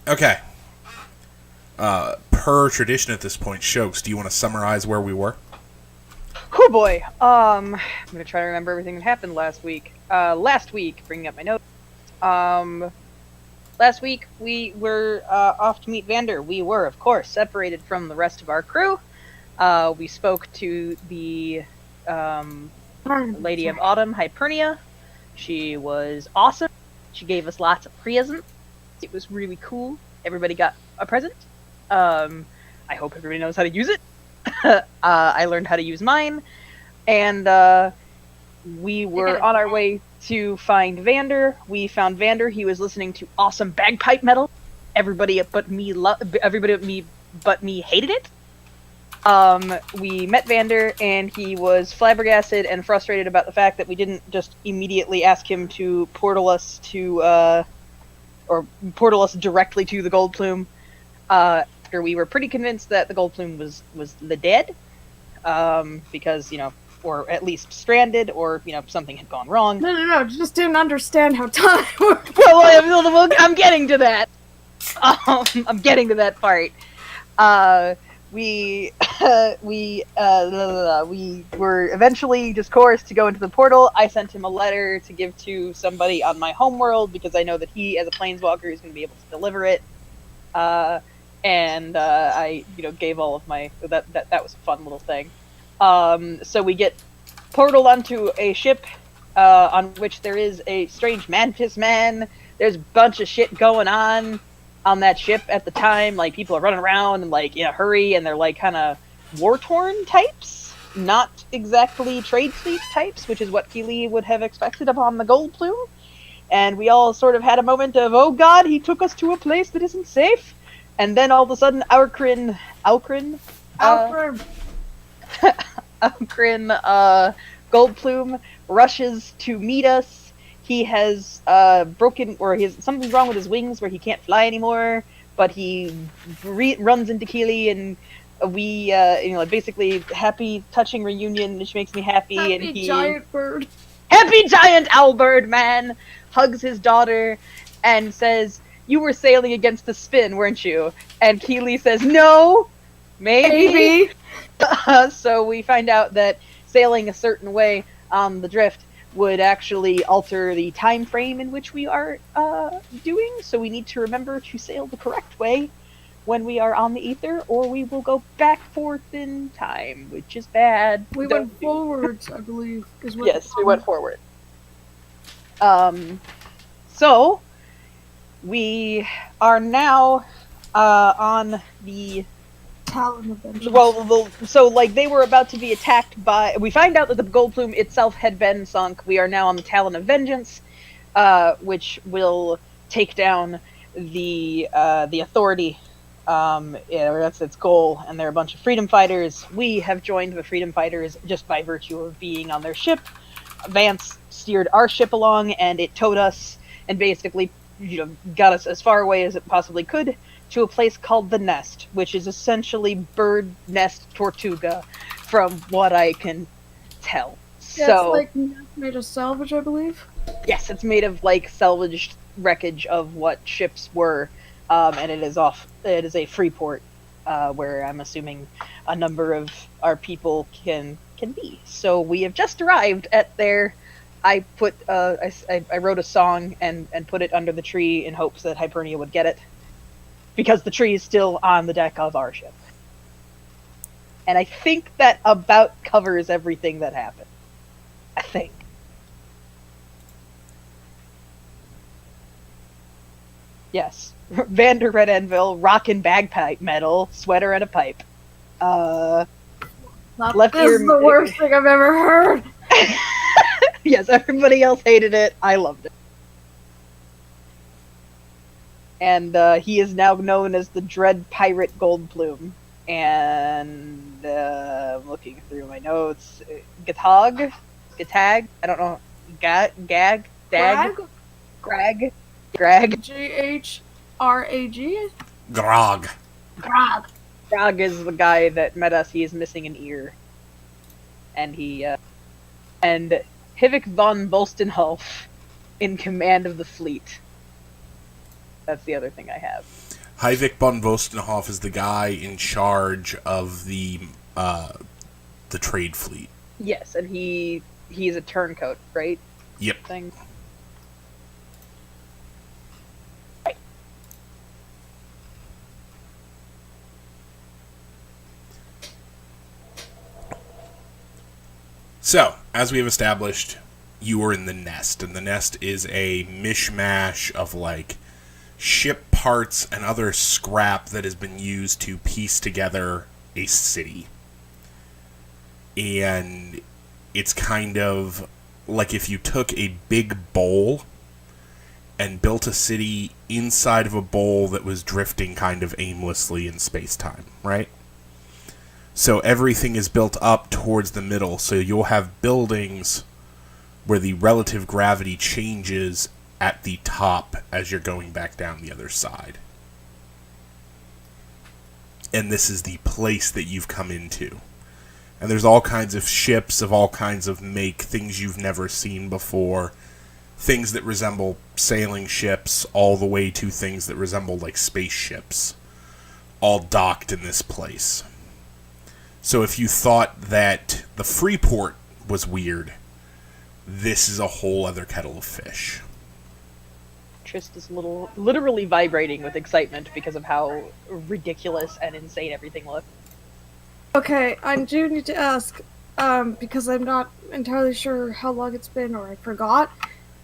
Okay. Per tradition at this point, Shokes, do you want to summarize where we were? Oh boy. I'm gonna try to remember everything that happened last week. Last week, bringing up my notes. Um, Last week we were off to meet Vander. We were, of course, separated from the rest of our crew. We spoke to the Lady of Autumn, Hypernia. She was awesome. She gave us lots of presents. It was really cool. Everybody got a present. I hope everybody knows how to use it. I learned how to use mine, and we were on our way to find Vander. We found Vander. He was listening to awesome bagpipe metal. Everybody but me hated it. We met Vander, and he was flabbergasted and frustrated about the fact that we didn't just immediately ask him to portal us directly to the Gold Plume. After we were pretty convinced that the Gold Plume was the dead, because or at least stranded, or something had gone wrong. No. Just didn't understand how time worked. Well, I'm getting to that. I'm getting to that part. We were eventually just coerced to go into the portal. I sent him a letter to give to somebody on my homeworld because I know that he, as a planeswalker, is going to be able to deliver it. And I, gave all of my that was a fun little thing. So we get portaled onto a ship on which there is a strange mantis man. There's a bunch of shit going on that ship at the time. Like, people are running around and, like, in a hurry, and they're, like, kind of war-torn types. Not exactly trade fleet types, which is what Keeley would have expected upon the Gold Plume. And we all sort of had a moment of, oh god, he took us to a place that isn't safe. And then all of a sudden, Alcrin, Gold Plume rushes to meet us. He has broken, or something's wrong with his wings where he can't fly anymore. But he runs into Keeley, and we, basically happy, touching reunion, which makes me happy. Happy giant bird. Happy giant owlbird man hugs his daughter and says, "You were sailing against the spin, weren't you?" And Keeley says, "No, maybe." So we find out that sailing a certain way on the drift would actually alter the time frame in which we are doing. So we need to remember to sail the correct way when we are on the ether, or we will go back forth in time, which is bad. We went forwards, I believe. Yes, we went forward. So we are now on the Talon of Vengeance. Well, so, like, they were about to be attacked by... We find out that the Gold Plume itself had been sunk. We are now on the Talon of Vengeance, which will take down the Authority. That's its goal, and they're a bunch of freedom fighters. We have joined the freedom fighters just by virtue of being on their ship. Vance steered our ship along, and it towed us, and basically, got us as far away as it possibly could, to a place called the Nest, which is essentially bird nest Tortuga, from what I can tell. Yeah, so it's like made of salvage, I believe. Yes, it's made of, like, salvaged wreckage of what ships were, and it is a free port, where I'm assuming a number of our people can be. So we have just arrived at there. I put I wrote a song and put it under the tree in hopes that Hypernia would get it, because the tree is still on the deck of our ship. And I think that about covers everything that happened. I think. Yes. Vander Red Anvil, rockin' bagpipe metal, sweater and a pipe. This is the worst thing I've ever heard! Yes, everybody else hated it. I loved it. And he is now known as the Dread Pirate Gold Plume. And I'm looking through my notes. Gatag? I don't know. Grag? G-H-R-A-G? Grog. Grog is the guy that met us. He is missing an ear. And and Hivik von Bolstenholf in command of the fleet. That's the other thing I have. Heivik von Vostenhoff is the guy in charge of the trade fleet. Yes, and he's a turncoat, right? Yep. Thing. So, as we have established, you are in the Nest, and the Nest is a mishmash of, like, ship parts and other scrap that has been used to piece together a city. And it's kind of like if you took a big bowl and built a city inside of a bowl that was drifting kind of aimlessly in space-time, right? So everything is built up towards the middle, so you'll have buildings where the relative gravity changes at the top as you're going back down the other side. And this is the place that you've come into. And there's all kinds of ships of all kinds of make, things you've never seen before, things that resemble sailing ships, all the way to things that resemble like spaceships, all docked in this place. So if you thought that the Freeport was weird, this is a whole other kettle of fish. Trist is literally vibrating with excitement because of how ridiculous and insane everything looks. Okay, I do need to ask, because I'm not entirely sure how long it's been, or I forgot.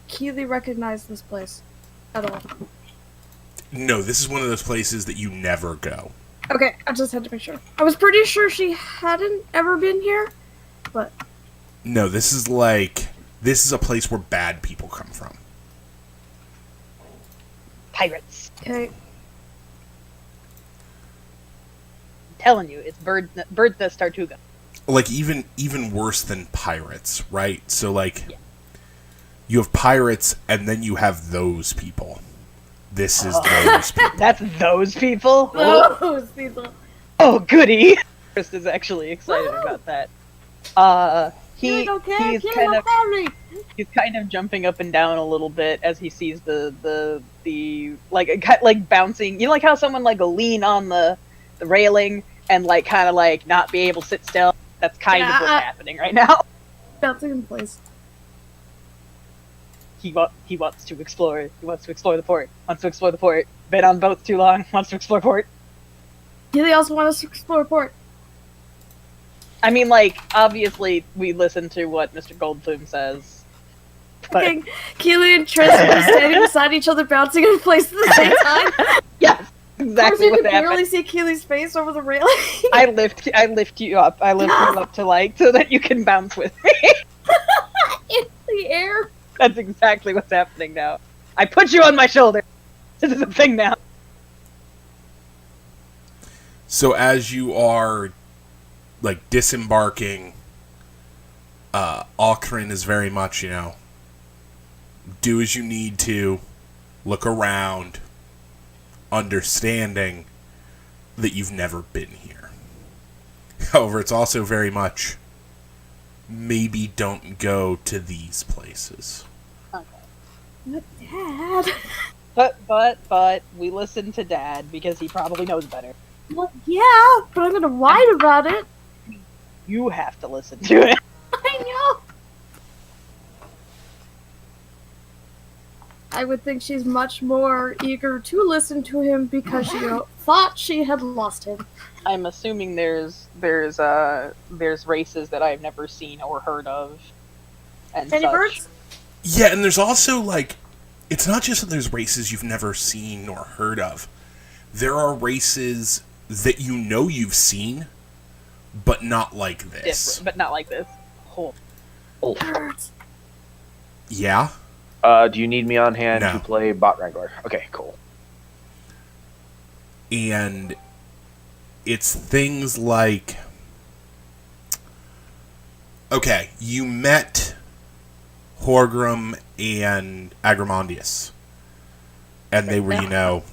Keely recognized this place at all. No, this is one of those places that you never go. Okay, I just had to make sure. I was pretty sure she hadn't ever been here, but... No, this is a place where bad people come from. Pirates. Okay. I'm telling you, it's Bird's Nest Tortuga. Like, even worse than pirates, right? So, like, Yeah. you have pirates, and then you have those people. This is those people. That's those people? Those people. Oh, goody! Trist is actually excited about that. Keely don't care, he's Keely kind don't of care. he's kind of jumping up and down a little bit as he sees the like bouncing. You know, like how someone like will lean on the railing and like kind of like not be able to sit still. That's kind of what's happening right now. Bouncing in place. He wants to explore. He wants to explore the port. Wants to explore the port. Been on boats too long. Wants to explore port. Keely also wants us to explore port. I mean, like, obviously, we listen to what Mr. Goldflume says. But Okay, Keely and Trist are just standing beside each other, bouncing in place at the same time. yes, Of exactly course, you what can barely happened. see Keely's face over the railing. I lift you up. I lift you up to like so that you can bounce with me. In the air. That's exactly what's happening now. I put you on my shoulder. This is a thing now. So as you are, like, disembarking, Okrin is very much, you know, do as you need to, look around, understanding that you've never been here. However, it's also very much, maybe don't go to these places. But Dad. But we listen to Dad because he probably knows better. Well, yeah, but I'm gonna whine about it. You have to listen to it. I know. I would think she's much more eager to listen to him because she thought she had lost him. I'm assuming there's races that I've never seen or heard of. And Any such. birds? Yeah, and there's also, like, it's not just that there's races you've never seen or heard of. There are races that you know you've seen, but not like this. Different, but not like this. Oh. Birds. Yeah? Do you need me on hand No. to play Bot Wrangler? Okay, cool. And it's things like... Okay, you met Horgrim and Agramondius. And they were, you know,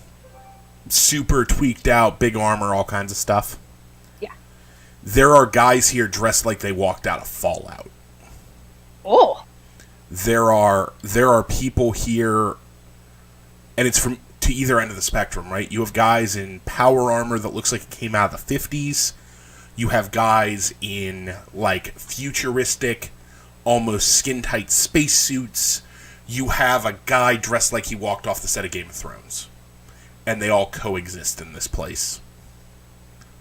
super tweaked out, big armor, all kinds of stuff. Yeah. There are guys here dressed like they walked out of Fallout. Oh. There are people here, and it's from to either end of the spectrum, right? You have guys in power armor that looks like it came out of the 50s. You have guys in, like, futuristic, almost skin-tight spacesuits. You have a guy dressed like he walked off the set of Game of Thrones. And they all coexist in this place.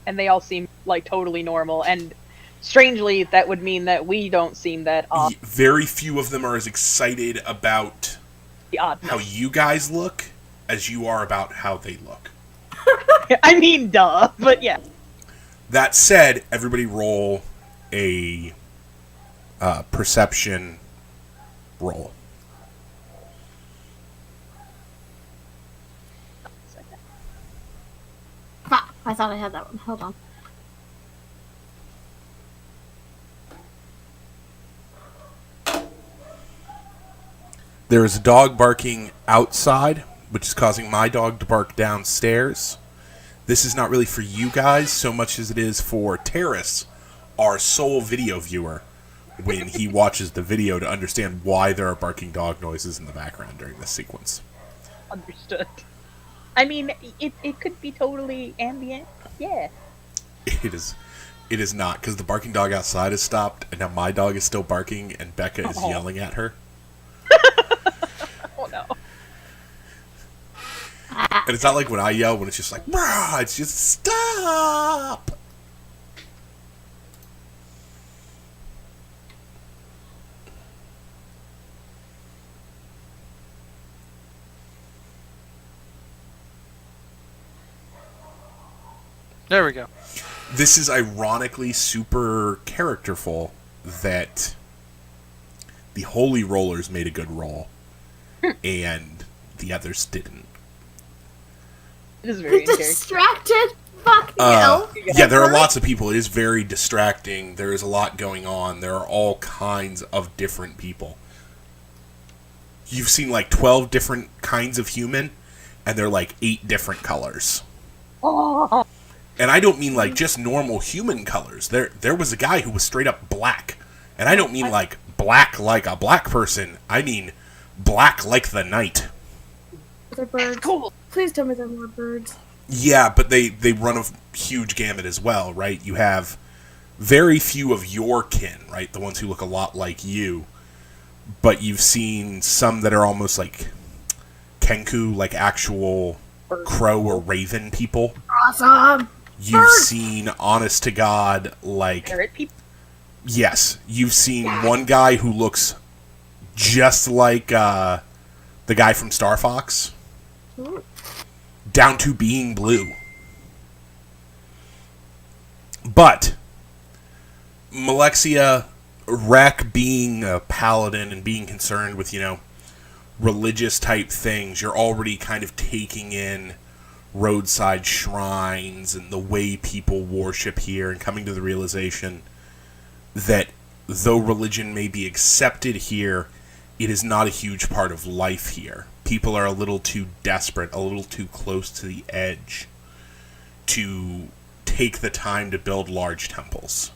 And they all seem, like, totally normal, and strangely, that would mean that we don't seem that odd. Very few of them are as excited about The oddness. how you guys look as you are about how they look. I mean, duh, but yeah. That said, everybody roll a perception roll. Fuck, I thought I had that one. Hold on. There is a dog barking outside, which is causing my dog to bark downstairs. This is not really for you guys so much as it is for Terrace, our sole video viewer, when he watches the video to understand why there are barking dog noises in the background during this sequence. Understood. I mean, it could be totally ambient. Yeah. It is not, because the barking dog outside has stopped, and now my dog is still barking, and Becca is yelling at her. Oh no. And it's not like when I yell, when it's just like, bruh, it's just stop! There we go. This is ironically super characterful that the Holy Rollers made a good roll, and the others didn't. It is very interesting. Distracted? Fuck no. Yeah, there are lots of people. It is very distracting. There is a lot going on. There are all kinds of different people. You've seen like 12 different kinds of human, and they're like 8 different colors. Oh. And I don't mean like just normal human colors. There was a guy who was straight up black. And I don't mean like black like a black person. I mean black like the night. They're birds. Cool. Please tell me they're more birds. Yeah, but they run a huge gamut as well, right? You have very few of your kin, right? The ones who look a lot like you. But you've seen some that are almost like Kenku, like actual crow or raven people. Awesome. You've seen, honest to God, like... Parrot people. Yes, you've seen one guy who looks just like the guy from Star Fox, down to being blue. But Malexia, Rek being a paladin and being concerned with, religious type things, you're already kind of taking in roadside shrines and the way people worship here and coming to the realization that though religion may be accepted here, it is not a huge part of life here. People are a little too desperate, a little too close to the edge to take the time to build large temples.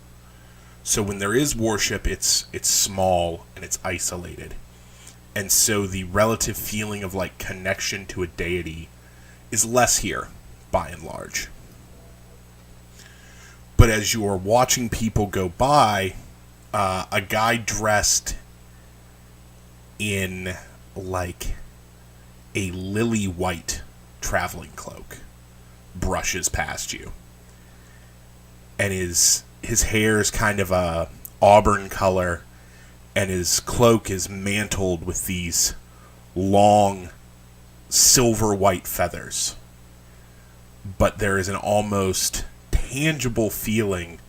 So when there is worship, it's small and it's isolated. And so the relative feeling of like connection to a deity is less here, by and large. But as you are watching people go by, a guy dressed in like a lily white traveling cloak brushes past you. And his hair is kind of a auburn color, and his cloak is mantled with these long silver white feathers. But there is an almost tangible feeling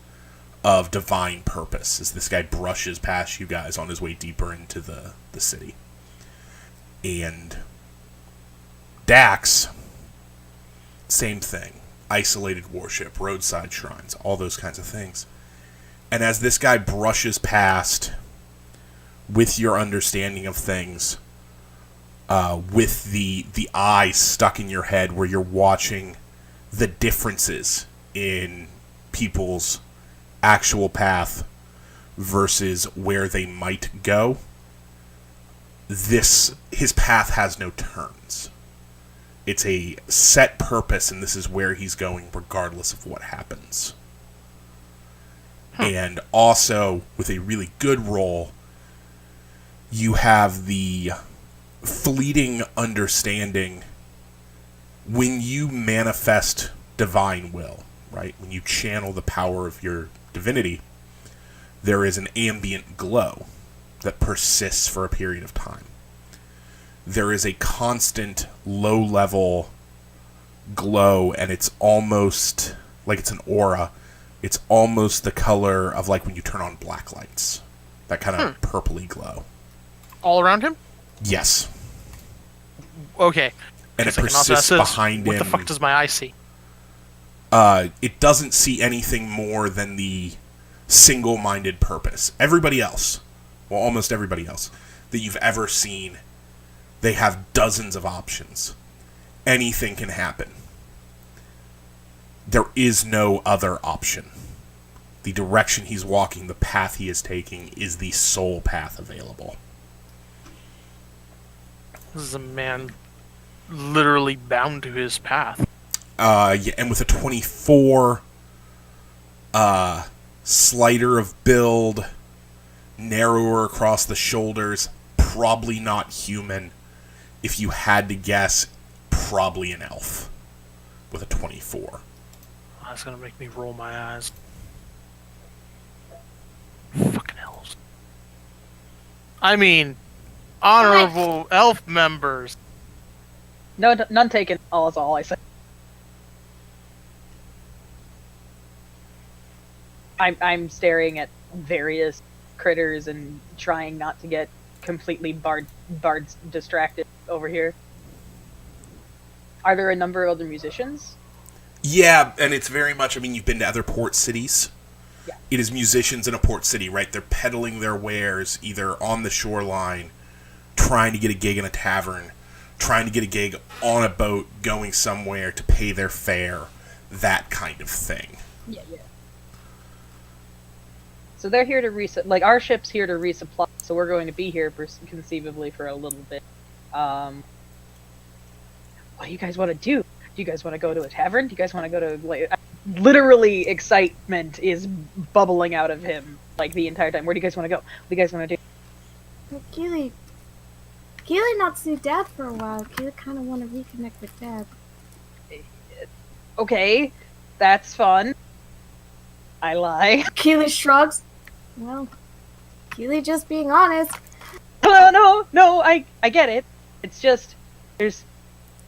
of divine purpose as this guy brushes past you guys on his way deeper into the city. And Dax, same thing. Isolated worship, roadside shrines, all those kinds of things. And as this guy brushes past with your understanding of things, with the eye stuck in your head where you're watching the differences in people's actual path versus where they might go, his path has no turns. It's a set purpose, and this is where he's going regardless of what happens. And also, with a really good roll, you have the fleeting understanding when you manifest divine will, right? When you channel the power of your divinity, there is an ambient glow that persists for a period of time. There is a constant low-level glow, and it's almost like it's an aura. It's almost the color of like when you turn on black lights. That kind of purpley glow. All around him? Yes. Okay. And it I can also persists ask this, behind what him. the fuck does my eye see? It doesn't see anything more than the single-minded purpose. Everybody else, well, almost everybody else that you've ever seen, they have dozens of options. Anything can happen. There is no other option. The direction he's walking, the path he is taking, is the sole path available. This is a man literally bound to his path. Yeah, and with a 24, slighter of build, narrower across the shoulders, probably not human. If you had to guess, probably an elf with a 24. That's gonna make me roll my eyes. Fucking elves. I mean, honorable elf members. No, none taken. All is all I say. I'm staring at various critters and trying not to get completely bards distracted over here. Are there a number of other musicians? Yeah, and it's very much, I mean, you've been to other port cities. Yeah. It is musicians in a port city, right? They're peddling their wares either on the shoreline, trying to get a gig in a tavern, trying to get a gig on a boat, going somewhere to pay their fare, that kind of thing. Yeah. So they're here to like our ship's here to resupply, so we're going to be here conceivably for a little bit. What do you guys want to do? Do you guys want to go to a tavern? Do you guys want to go to like, literally excitement is bubbling out of him like the entire time. Where do you guys want to go? What do you guys want to do? Well, Keely not see Dad for a while. Keely kind of want to reconnect with Dad. Okay, that's fun. I lie. Keely shrugs. Well, Keely just being honest. No, I get it. It's just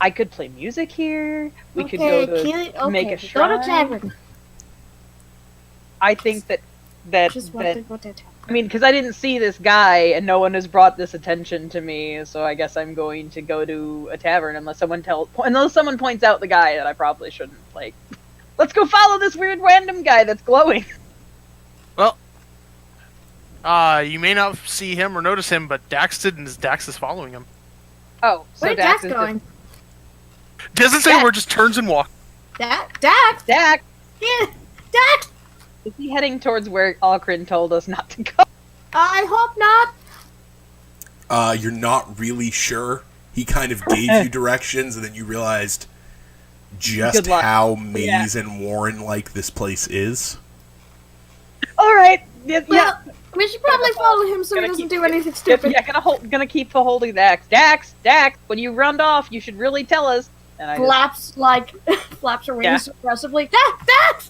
I could play music here. We could go to Keely, make a go shrine. to tavern. I think that Just want to go to tavern. I mean, because I didn't see this guy, and no one has brought this attention to me, so I guess I'm going to go to a tavern unless someone points out the guy that I probably shouldn't. Like, let's go follow this weird random guy that's glowing. Well, you may not see him or notice him, but Dax did, and Dax is following him. Oh, so Where's Dax Dax is going? Doesn't say Dax. where, just turns and walks. Dax? Dax, Yeah, Dax! is he heading towards where Alcrin told us not to go? I hope not. You're not really sure. He kind of gave you directions, and then you realized just Good luck. how maze and Warren-like this place is. All right. Yeah. Well, we should probably follow him so he Gonna doesn't keep- do anything stupid. Yeah, gonna keep holding Dax. Dax, when you run off, you should really tell us. And I just, Flaps her wings aggressively. Dax!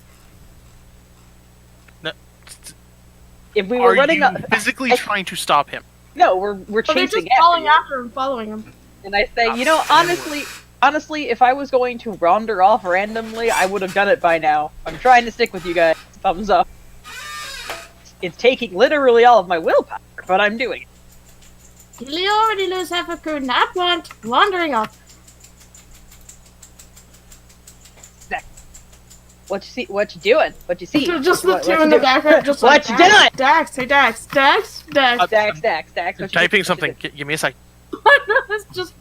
if we were Are running you up, physically trying to stop him? no, we're But they're chasing just following you. after him, following him. And I say, you know, honestly, if I was going to wander off randomly, I would have done it by now. I'm trying to stick with you guys. Thumbs up. It's taking literally all of my willpower, but I'm doing it. Keely already lose half a crew, not want, wandering off. What you see? What you doing? What you see? Just the What two you in the doing? background, just What like, you doing? Dax, hey Dax. Dax. I'm What you typing doing? something. Give me a sec. It's just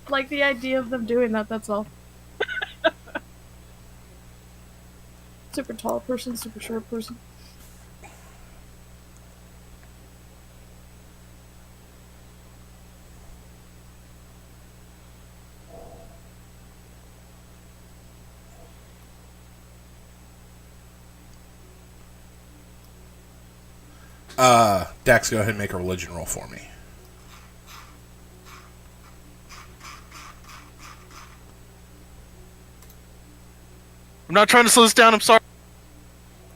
like the idea of them doing that, that's all. Super tall person, super short person. Dax, go ahead and make a religion roll for me. I'm not trying to slow this down. I'm sorry.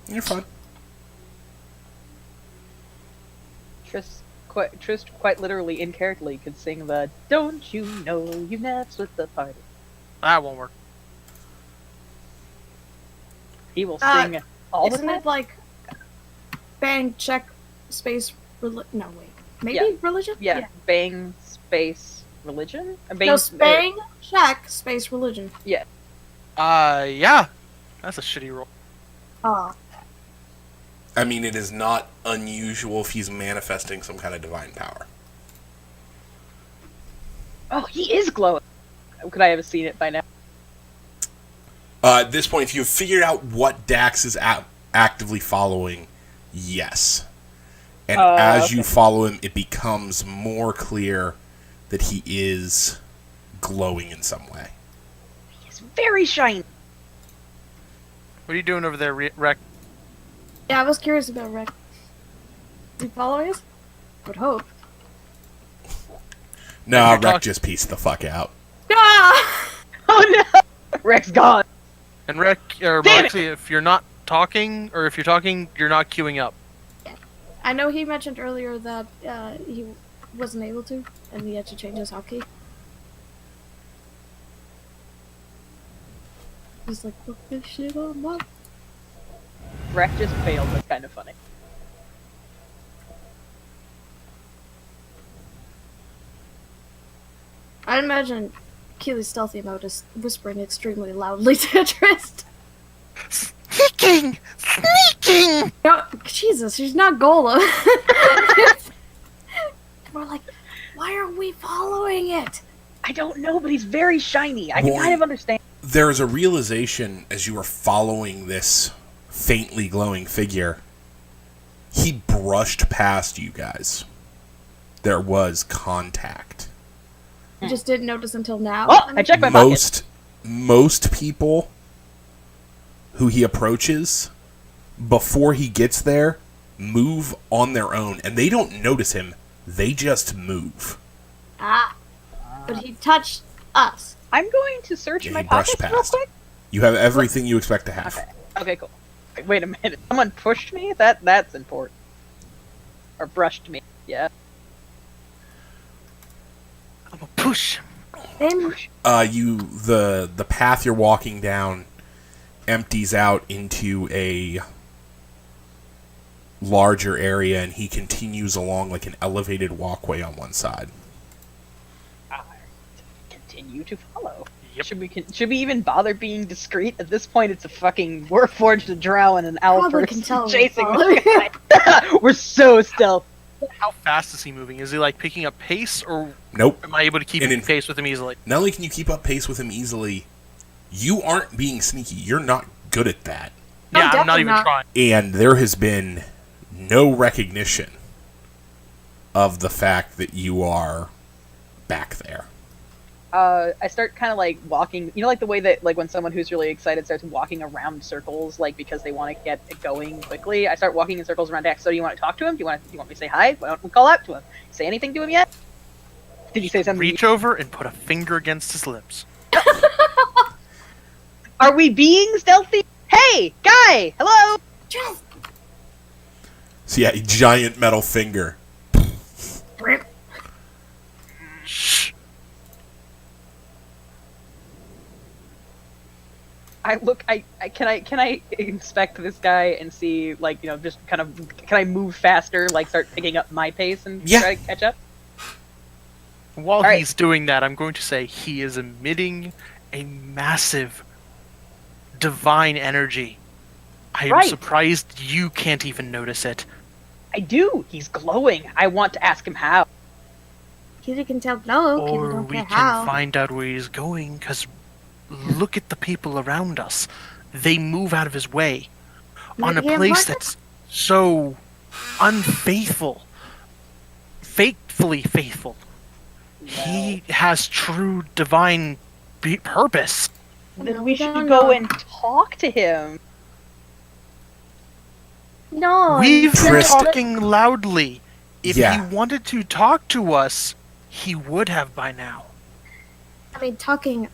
You're fine. Trist quite literally, incorrectly, could sing the "Don't you know you naps with the party." That won't work. He will sing all the Isn't time. it like bang check space no wait maybe Yeah. religion? Yeah, bang space religion. No, bang check space religion. Yeah. That's a shitty roll. Ah, I mean, it is not unusual if he's manifesting some kind of divine power. Oh, he is glowing. Could I have seen it by now? At this point, if you've figured out what Dax is actively following, yes. And as you follow him, it becomes more clear that he is glowing in some way. He's very shiny. What are you doing over there, Rec? yeah. I was curious about Rick. You following us? Would hope. No, You're Rek just pieced the fuck out. Ah! Oh no! Rex gone. And Rec, or Damn it! Moxie, if you're not talking, or if you're talking, you're not queuing up. I know he mentioned earlier that he wasn't able to, and he had to change his hotkey. He's like, "Fuck this shit on what?" Rex just failed. That's kind of funny. I imagine Keely's stealthy mode is whispering extremely loudly to Trist. Sneaking! Sneaking! No, Jesus, she's not Golem. We're like, why are we following it? I don't know, but he's very shiny. I can Boy. kind of understand. There's a realization as you are following this faintly glowing figure. He brushed past you guys. There was contact. I just didn't notice until now. Oh, I checked my pocket. Most people who he approaches before he gets there move on their own, and they don't notice him. They just move. Ah, but he touched us. I'm going to search Yeah, my he brushed pockets real past. quick. You have everything you expect to have. Okay. Okay, cool. Wait a minute. Someone pushed me? That's important. Or brushed me. Yeah. I'm a push. Then The path you're walking down empties out into a larger area, and he continues along like an elevated walkway on one side. Continue to follow. Yep. Should we even bother being discreet? At this point, it's a fucking we're forged a drow and an owl Probably person can tell we're chasing following. this guy. We're so stealth. How fast is he moving? Is he like picking up pace, or Nope. am I able to keep And in- pace with him easily? Not only can you keep up pace with him easily, you aren't being sneaky. You're not good at that. No, Yeah, I'm not definitely even not. trying. And there has been no recognition of the fact that you are back there. I start kind of like walking. You know, like the way that like when someone who's really excited starts walking around circles, like because they want to get it going quickly. I start walking in circles around Dax. So do you want to talk to him? Do you want me to say hi? Why don't we call out to him? Say anything to him yet? Did you say something? Reach over and put a finger against his lips. Are we being stealthy? Hey, guy! Hello! Trist. So yeah, a giant metal finger. Shh. Can I inspect this guy and see, like, you know, just kind of, can I move faster, like start picking up my pace and Yeah. try to catch up? While Alright. he's doing that, I'm going to say he is emitting a massive divine energy. I am Right. surprised you can't even notice it. I do! He's glowing! I want to ask him how. Keely can tell no. Keely Or don't we care can how. find out where he's going, because look at the people around us. They move out of his way on a Maybe he place wants it? that's so unfaithful. Faithfully faithful. He has true divine purpose. Then No, we we should don't go know. and talk to him. No. We've been Trist- talking loudly. If Yeah. he wanted to talk to us, he would have by now. I mean, talking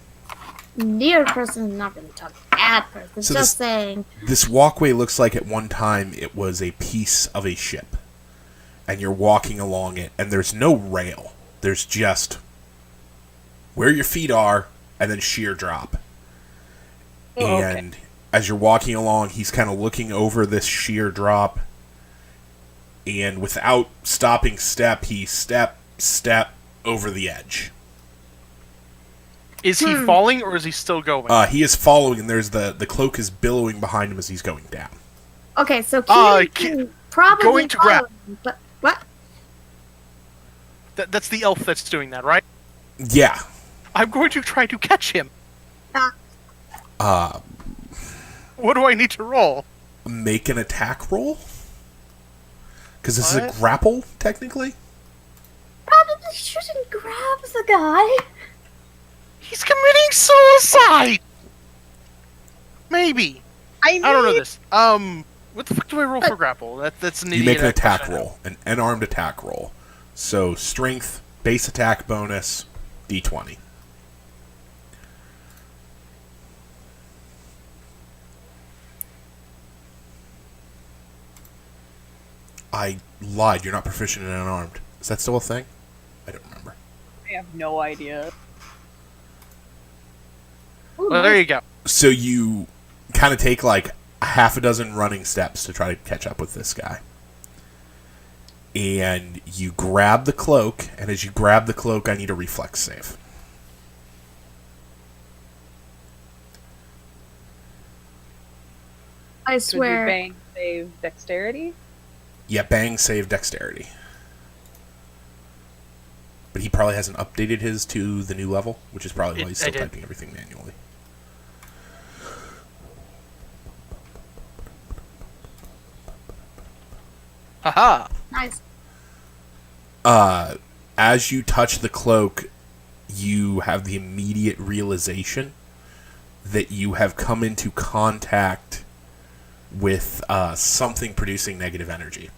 near person is not really talking at person. It's So just saying. This walkway looks like at one time it was a piece of a ship. And you're walking along it, and there's no rail. There's just where your feet are, and then sheer drop. Oh, okay. And as you're walking along, he's kind of looking over this sheer drop. And without stopping step, he step over the edge. Is he falling or is he still going? He is following, and there's the cloak is billowing behind him as he's going down. Okay, so Keely can probably going to grab. follow him, but what? That's the elf that's doing that, right? Yeah. I'm going to try to catch him. Uh, What do I need to roll? make an attack roll? Because this is What? a grapple, technically? Probably shouldn't grab the guy. He's committing suicide! Maybe. I I don't know this. What the fuck do I roll for grapple? That's an You idiot make an attack question. roll, an unarmed attack roll. So, strength, base attack bonus, d20. I lied, you're not proficient in unarmed. Is that still a thing? I don't remember. I have no idea. Ooh, Well, there you go. So you kind of take like a half a dozen running steps to try to catch up with this guy. And you grab the cloak, and as you grab the cloak, I need a reflex save. I So do swear. bang save dexterity? Yeah, bang, save dexterity. But he probably hasn't updated his to the new level, which is probably why he's I still did. typing everything manually. Haha. Nice. As you touch the cloak, you have the immediate realization that you have come into contact with something producing negative energy.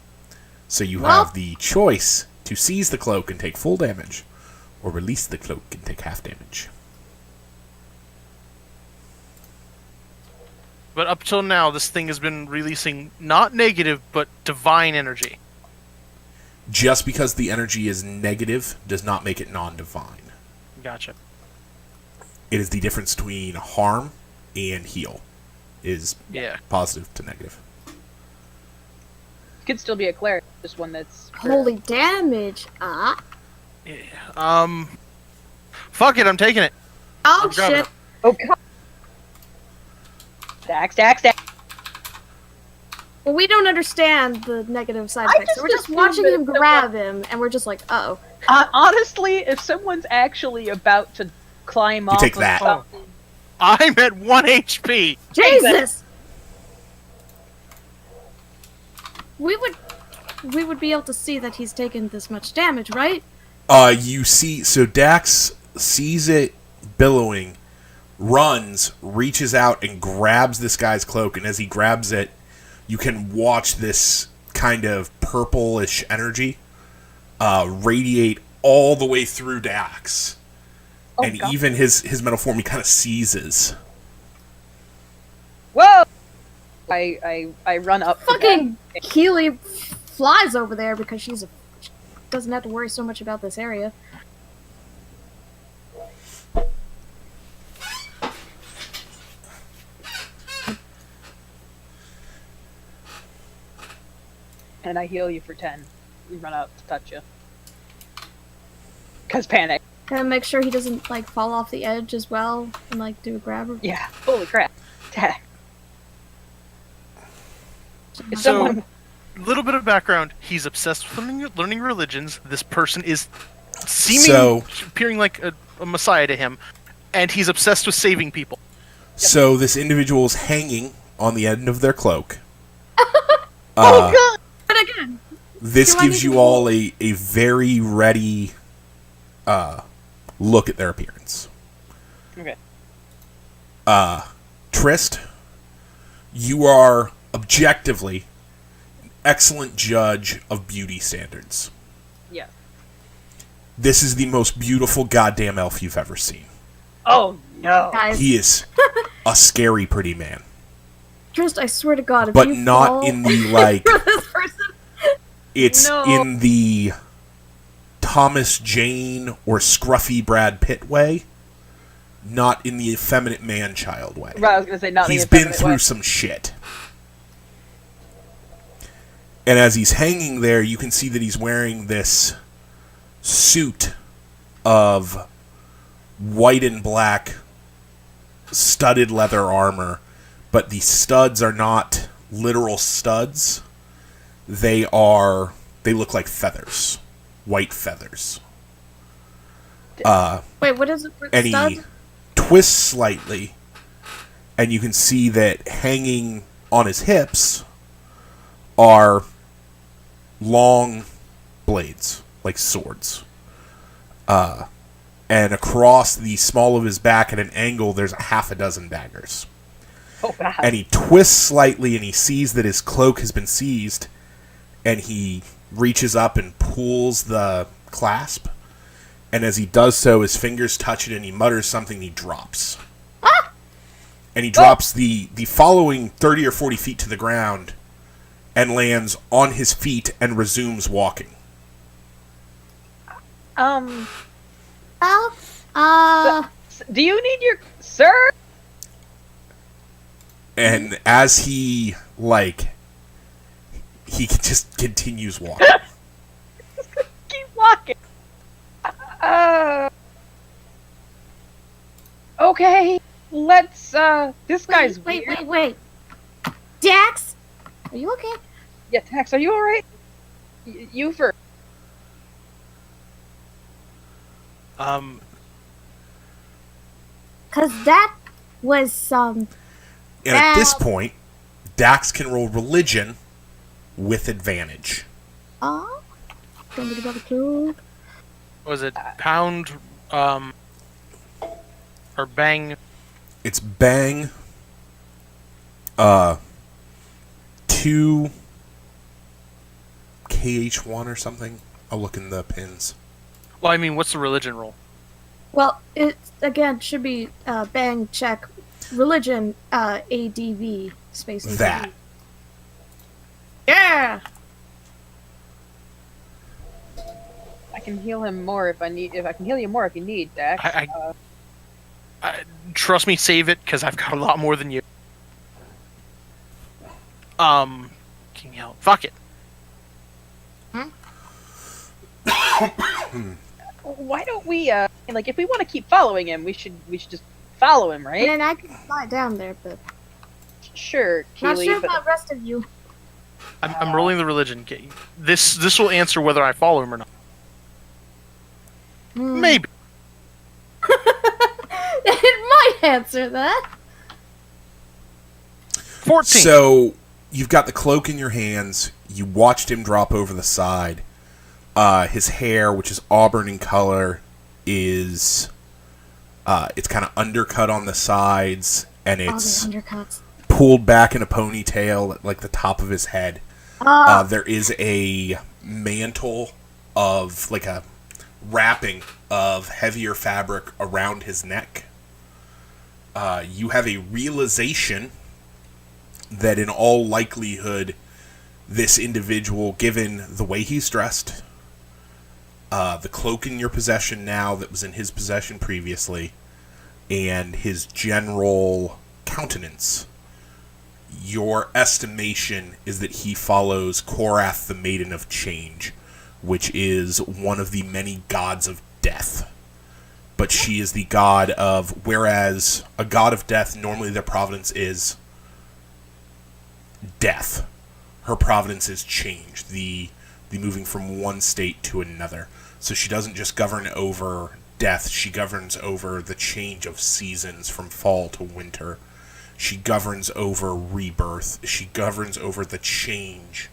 So you Well- have the choice to seize the cloak and take full damage, or release the cloak and take half damage. But up till now, this thing has been releasing not negative, but divine energy. Just because the energy is negative does not make it non-divine. Gotcha. It is the difference between harm and heal, is Yeah. positive to negative. Could still be a cleric, just one that's Holy damage. Ah. Yeah. Fuck it, I'm taking it. Oh I'm grabbing shit. it. Oh god. Stack. Well, we don't understand the negative side I effects. just So we're just assumed watching that him someone- grab him, and we're just like, uh-oh. Honestly, if someone's actually about to climb off take of that. something, I'm at 1 HP. Jesus! We would be able to see that he's taken this much damage, right? You see, so Dax sees it billowing, runs, reaches out, and grabs this guy's cloak, and as he grabs it, you can watch this kind of purplish energy radiate all the way through Dax. Oh, and God. even his metal form, he kind of seizes. whoa! I run up. to Fucking Keely flies over there because she doesn't have to worry so much about this area. that, and I heal you for 10. We run up to touch you. Cause panic. Can I make sure he doesn't, like, fall off the edge as well and, like, do a grabber? Yeah. Holy crap. Attack. If So- someone Little bit of background. He's obsessed with learning religions. This person is appearing like a messiah to him, and he's obsessed with saving people. So this individual is hanging on the end of their cloak. Oh god! But again, This Do I gives need you to all a very ready look at their appearance. Okay. Trist, you are objectively excellent judge of beauty standards. Yeah. This is the most beautiful goddamn elf you've ever seen. Oh no. Guys, He is a scary pretty man. Trist, I swear to God, if But you not fall in the, like... for this person, It's No. in the Thomas Jane or scruffy Brad Pitt way, not in the effeminate man-child way. Right, I was gonna say not. in the He's been effeminate through way. some shit. And as he's hanging there, you can see that he's wearing this suit of white and black studded leather armor, but the studs are not literal studs. They look like feathers. White feathers. wait, what is it for And stud? he twists slightly, and you can see that hanging on his hips are long blades, like swords. And across the small of his back at an angle, there's a half a dozen daggers. Oh god. And he twists slightly, and he sees that his cloak has been seized, and he reaches up and pulls the clasp. And as he does so, his fingers touch it, and he mutters something, and he drops. And he drops the following 30 or 40 feet to the ground, and lands on his feet and resumes walking. well, Do you need your sir? And as he, he just continues walking. Keep walking. Okay. Let's. This guy's wait, weird. wait. Dax, are you okay? Yeah, Tex, are you all right? You first. Cause that was some. And at this point, Dax can roll religion with advantage. Oh, don't be about the clue. Was it pound, or bang? It's bang, 2 KH1 or something. I'll look in the pins. Well, I mean, what's the religion roll? Well, it again should be bang check religion ADV space ADV. That. Yeah. I can heal him more if I need. If I can heal you more if you need, Dex. Trust me, save it, because I've got a lot more than you. King hell, fuck it. Why don't we? Like, if we want to keep following him, we should just follow him, And right? then I could fly down there, but Sure, not Keely. sure But about the rest of you. I'm rolling the religion. This will answer whether I follow him or not. Hmm. Maybe. It might answer that. 14. So, you've got the cloak in your hands. You watched him drop over the side. His hair, which is auburn in color, is... it's kind of undercut on the sides, and All the it's undercuts. pulled back in a ponytail at, like, the top of his head. There is a mantle of, like, a wrapping of heavier fabric around his neck. You have a realization that in all likelihood, this individual, given the way he's dressed, the cloak in your possession now that was in his possession previously, and his general countenance, your estimation is that he follows Korath, the Maiden of Change, which is one of the many gods of death. But she is the god of, whereas a god of death, normally their providence is death. Her providence is change, the moving from one state to another. So she doesn't just govern over death, she governs over the change of seasons from fall to winter. She governs over rebirth. She governs over the change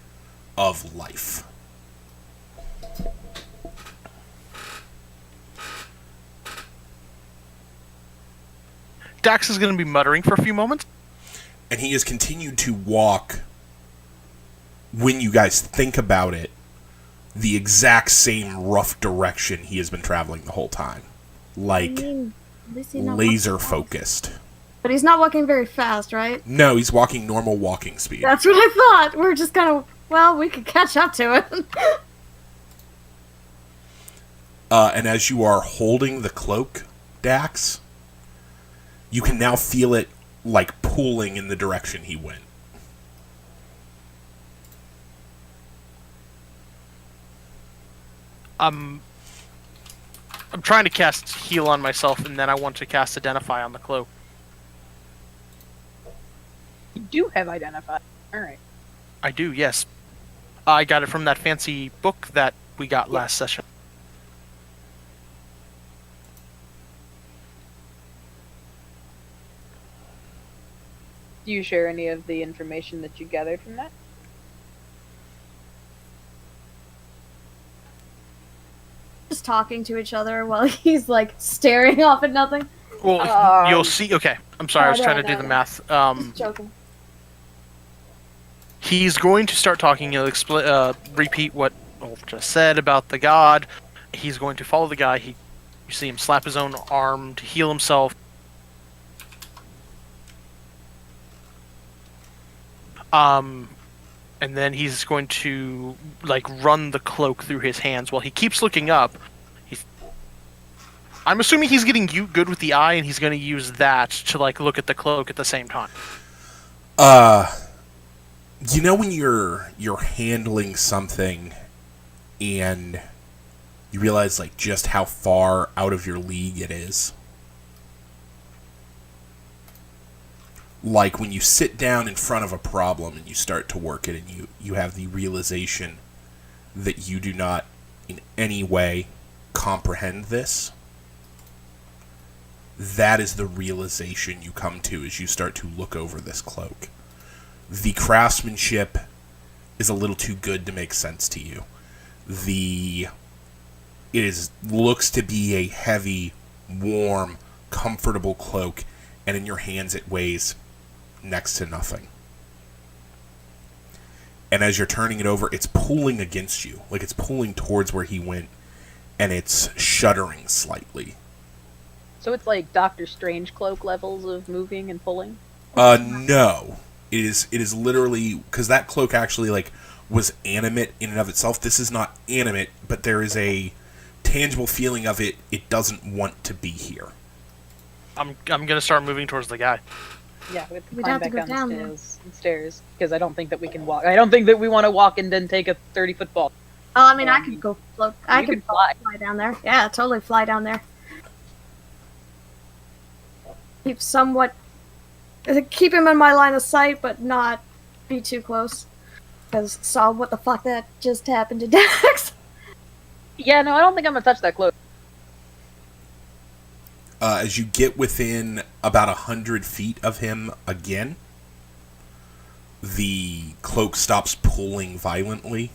of life. Dax is going to be muttering for a few moments. And he has continued to walk when you guys think about it, the exact same rough direction he has been traveling the whole time. Like, at least he's not laser walking fast. focused. But he's not walking very fast, right? No, he's walking normal walking speed. That's what I thought. We're just kind of, well, we could catch up to it. And as you are holding the cloak, Dax, you can now feel it, like, pulling in the direction he went. I'm trying to cast heal on myself, and then I want to cast identify on the cloak. You do have identify. Alright. I do, yes. I got it from that fancy book that we got last session. Do you share any of the information that you gathered from that? Just talking to each other while he's, like, staring off at nothing. Well, you'll see. Okay, I'm sorry. I was no, trying to no, do the no. math. Just joking. He's going to start talking. He'll repeat what Ulf just said about the god. He's going to follow the guy. You see him slap his own arm to heal himself. And then he's going to like run the cloak through his hands while he keeps looking up. I'm assuming he's getting good with the eye, and he's going to use that to like look at the cloak at the same time. You know when you're handling something and you realize like just how far out of your league it is? Like when you sit down in front of a problem and you start to work it, and you have the realization that you do not in any way comprehend this. That is the realization you come to as you start to look over this cloak. The craftsmanship is a little too good to make sense to you. Looks to be a heavy, warm, comfortable cloak, and in your hands it weighs next to nothing. And as you're turning it over, it's pulling against you, like it's pulling towards where he went, and it's shuddering slightly. So it's like Doctor Strange cloak levels of moving and pulling? No. It is literally, because that cloak actually like was animate in and of itself. This is not animate, but there is a tangible feeling of it. It doesn't want to be here. I'm gonna start moving towards the guy. Yeah, we have to We'd climb have to back go down down the stairs because I don't think that we can walk. I don't think that we want to walk and then take a 30-foot ball. Oh, I mean, I could go float. I You could could fly. fly down there. Yeah, totally fly down there. Keep him in my line of sight, but not be too close. Because saw what the fuck that just happened to Dax. Yeah, no, I don't think I'm gonna touch that cloak. As you get within about 100 feet of him again, the cloak stops pulling violently,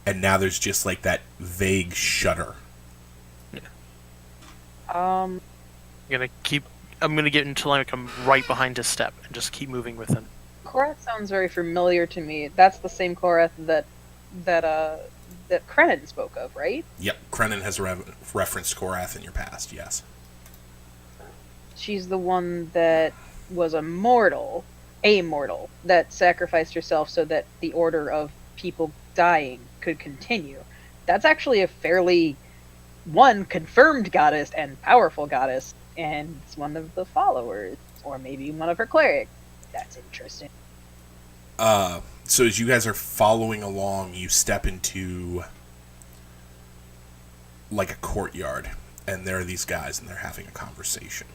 and now there's just like that vague shudder. I'm gonna get until I'm right behind his step and just keep moving with him. Korath sounds very familiar to me. That's the same Korath that Krenin spoke of, right? Yep, Krenin has referenced Korath in your past, yes. She's the one that was a mortal, that sacrificed herself so that the order of people dying could continue. That's actually a fairly, confirmed goddess and powerful goddess, and it's one of the followers, or maybe one of her clerics. That's interesting. So as you guys are following along, you step into like a courtyard, and there are these guys, and they're having a conversation.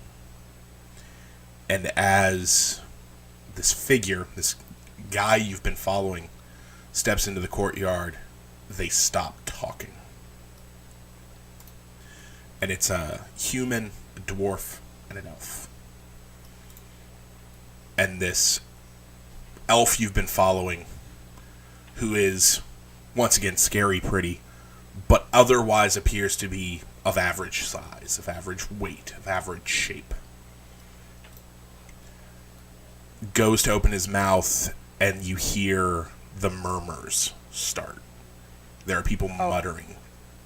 And as this figure, this guy you've been following, steps into the courtyard, they stop talking. And it's a human, a dwarf, and an elf. And this elf you've been following, who is, once again, scary pretty, but otherwise appears to be of average size, of average weight, of average shape, goes to open his mouth, and you hear the murmurs start. There are people muttering,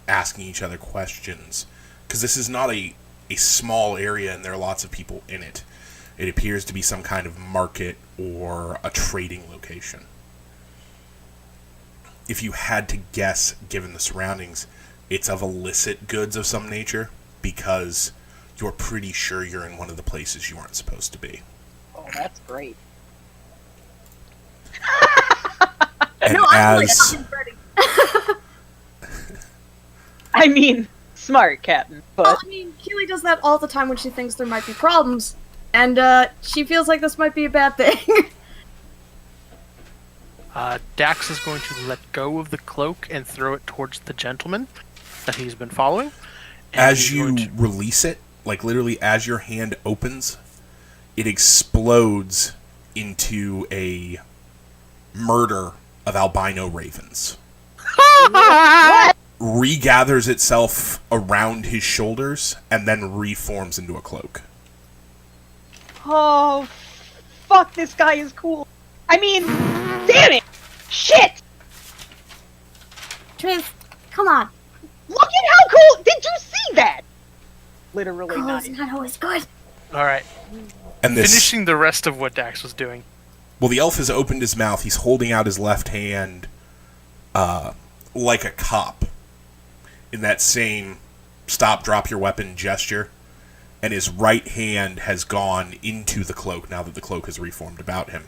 asking each other questions, because this is not a small area and there are lots of people in it. It appears to be some kind of market or a trading location. If you had to guess, given the surroundings, it's of illicit goods of some nature, because you're pretty sure you're in one of the places you aren't supposed to be. Oh, that's great. And No, I'm as like, ready. I mean, smart, Captain, but Well, I mean, Keely does that all the time when she thinks there might be problems, and she feels like this might be a bad thing. Dax is going to let go of the cloak and throw it towards the gentleman that he's been following. And as he's you going to- release it, like literally as your hand opens, it explodes into a murder of albino ravens. Regathers itself around his shoulders and then reforms into a cloak. oh, fuck, this guy is cool. I mean, damn it! Shit! Tris, come on. Look at how cool! Did you see that? Literally Cool not. is not always good. All right, And this, finishing the rest of what Dax was doing. well, the elf has opened his mouth. He's holding out his left hand, like a cop, in that same stop, drop your weapon gesture. And his right hand has gone into the cloak now that the cloak has reformed about him.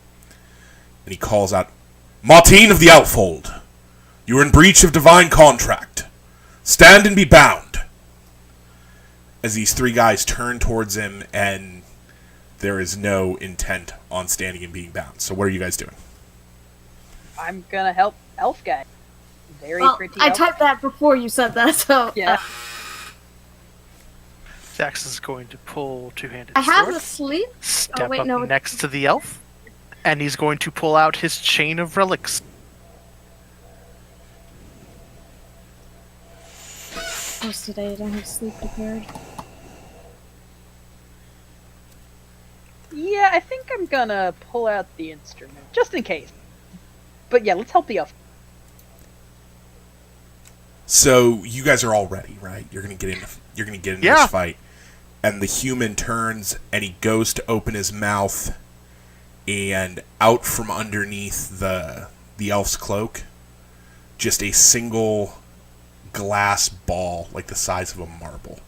And he calls out, "Martine of the Outfold, you are in breach of divine contract. Stand and be bound." As these three guys turn towards him, and there is no intent on standing and being bound. So what are you guys doing? I'm gonna help Elf Guy. Very Well, pretty I elf. typed that before you said that, so Yeah. Dax is going to pull two-handed I have sword, the sleep. step wait, up no, next to the elf, and he's going to pull out his chain of relics. Course today I don't have sleep prepared. Yeah, I think I'm gonna pull out the instrument, just in case. But yeah, let's help the elf. So you guys are all ready, right? You're gonna get into Yeah. this fight. And the human turns and he goes to open his mouth, and out from underneath the elf's cloak, just a single glass ball like the size of a marble.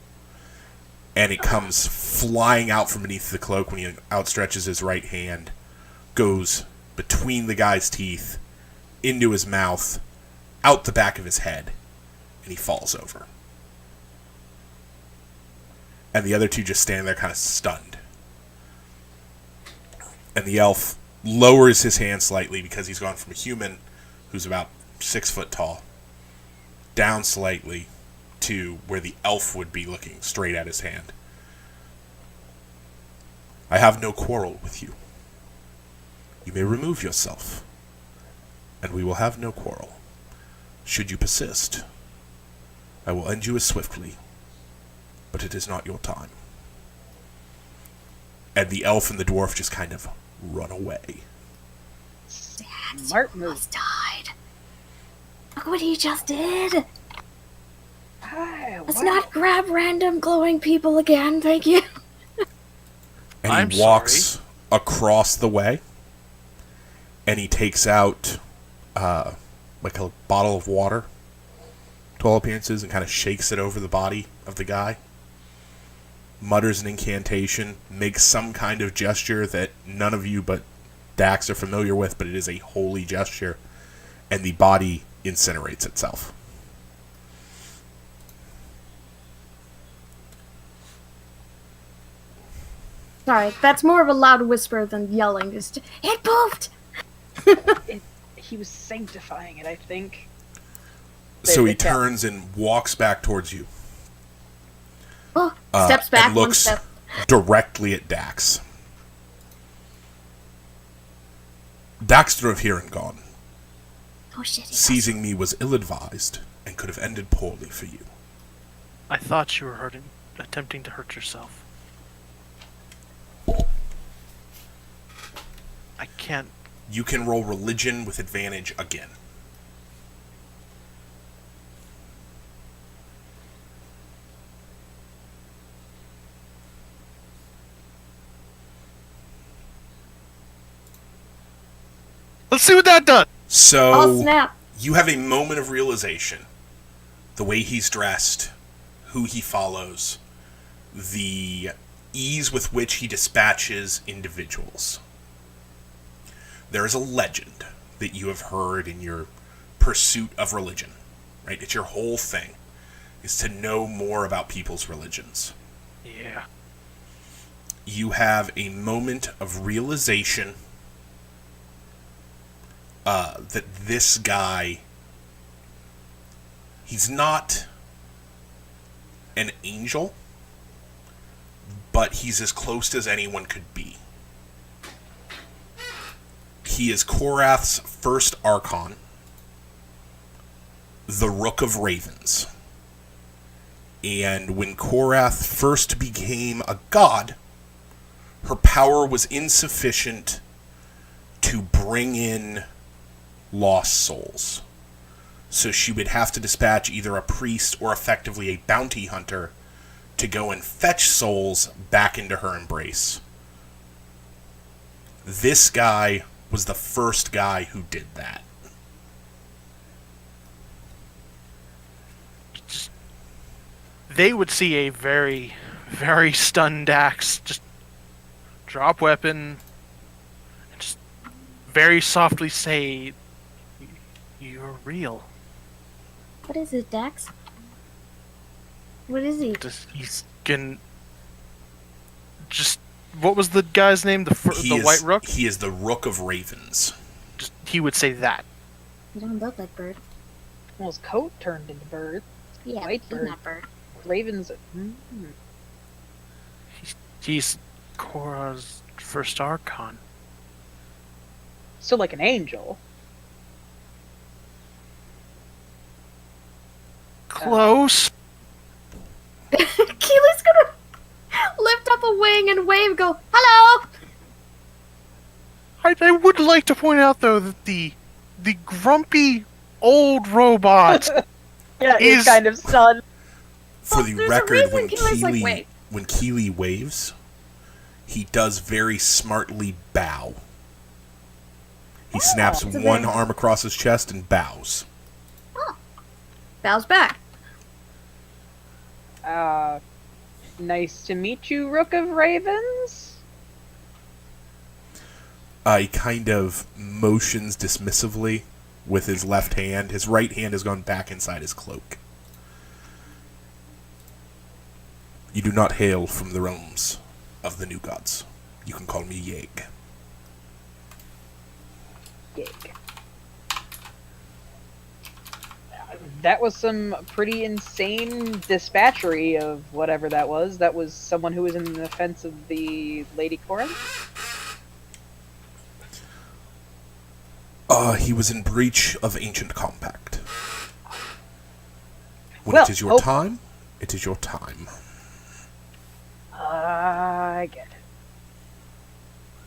And it comes flying out from beneath the cloak when he outstretches his right hand, goes between the guy's teeth, into his mouth, out the back of his head, and he falls over. And the other two just stand there kind of stunned. And the elf lowers his hand slightly because he's gone from a human who's about 6 foot tall down slightly to where the elf would be looking straight at his hand. "I have no quarrel with you. You may remove yourself, and we will have no quarrel. Should you persist, I will end you as swiftly, but it is not your time." And the elf and the dwarf just kind of run away. Smart move. Almost died. Look what he just did. Ah, Let's wow. not grab random glowing people again, thank you. And I'm he walks across the way, and he takes out like a bottle of water, to all appearances, and kind of shakes it over the body of the guy, mutters an incantation, makes some kind of gesture that none of you but Dax are familiar with, but it is a holy gesture, and the body incinerates itself. Sorry, that's more of a loud whisper than yelling. Just It poofed. He was sanctifying it, I think. So he the cat. turns and walks back towards you. oh, steps back and one looks step. directly at Dax. "Daxter of Here and Gone, Oh shit. he seizing me was ill-advised and could have ended poorly for you. I thought you were attempting to hurt yourself. I can't You can roll religion with advantage again. Let's see what that does. So Oh, snap. you have a moment of realization. The way he's dressed, who he follows, the ease with which he dispatches individuals. There is a legend that you have heard in your pursuit of religion, right? It's your whole thing, is to know more about people's religions. Yeah. You have a moment of realization that this guy, he's not an angel, but he's as close as anyone could be. He is Korath's first Archon, the Rook of Ravens. And when Korath first became a god, her power was insufficient to bring in lost souls. So she would have to dispatch either a priest or effectively a bounty hunter to go and fetch souls back into her embrace. This guy was the first guy who did that. They would see a very, very stunned Dax just drop weapon and just very softly say, "You're real." What is it, Dax? What is he? He's can just what was the guy's name? The White Rook. He is the Rook of Ravens. Just, he would say that. You don't look like bird. Well, his coat turned into bird. Yeah, White he's bird. not bird. Ravens. He's Korra's first Archon. Still like an angel. Close. Keely's gonna lift up a wing and wave, go, hello! I would like to point out though that the grumpy old robot Yeah, Is- he's kind of stunned. For the there's a record, reason when Keely's like, Keely "Wait." when Keely waves, he does very smartly bow. He snaps it's a one thing. arm across his chest and bows. Bows back. Nice to meet you, Rook of Ravens. He kind of motions dismissively with his left hand. His right hand has gone back inside his cloak. You do not hail from the realms of the new gods. You can call me Yeg. Gig. That was some pretty insane dispatchery of whatever that was. That was someone who was in the defense of the Lady Corinth. He was in breach of ancient compact. When Well, it is your time, it is your time. I get it.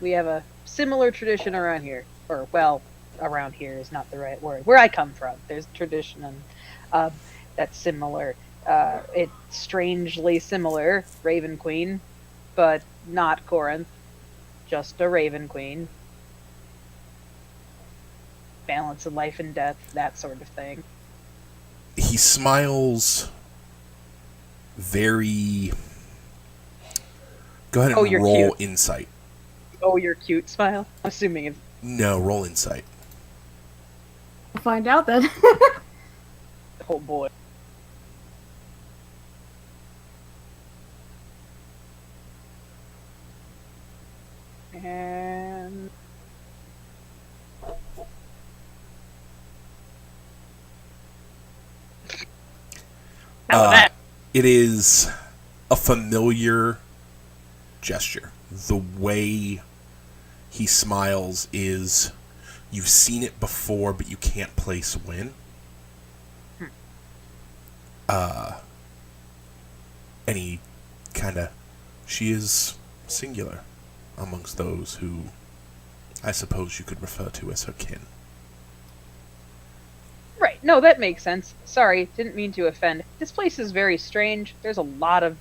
We have a similar tradition around here. Or, well, around here is not the right word. Where I come from, there's a tradition that's similar. It's strangely similar, Raven Queen, but not Corinth. Just a Raven Queen. Balance of life and death, that sort of thing. He smiles very... Go ahead Oh, and you're roll cute. insight. Oh, your cute smile? I'm assuming it's... No, roll insight. We'll find out then. Oh boy. And... It is a familiar gesture. The way he smiles is... You've seen it before, but you can't place when. And he kind of... She is singular amongst those who I suppose you could refer to as her kin. Right. No, that makes sense. Sorry, didn't mean to offend. This place is very strange. There's a lot of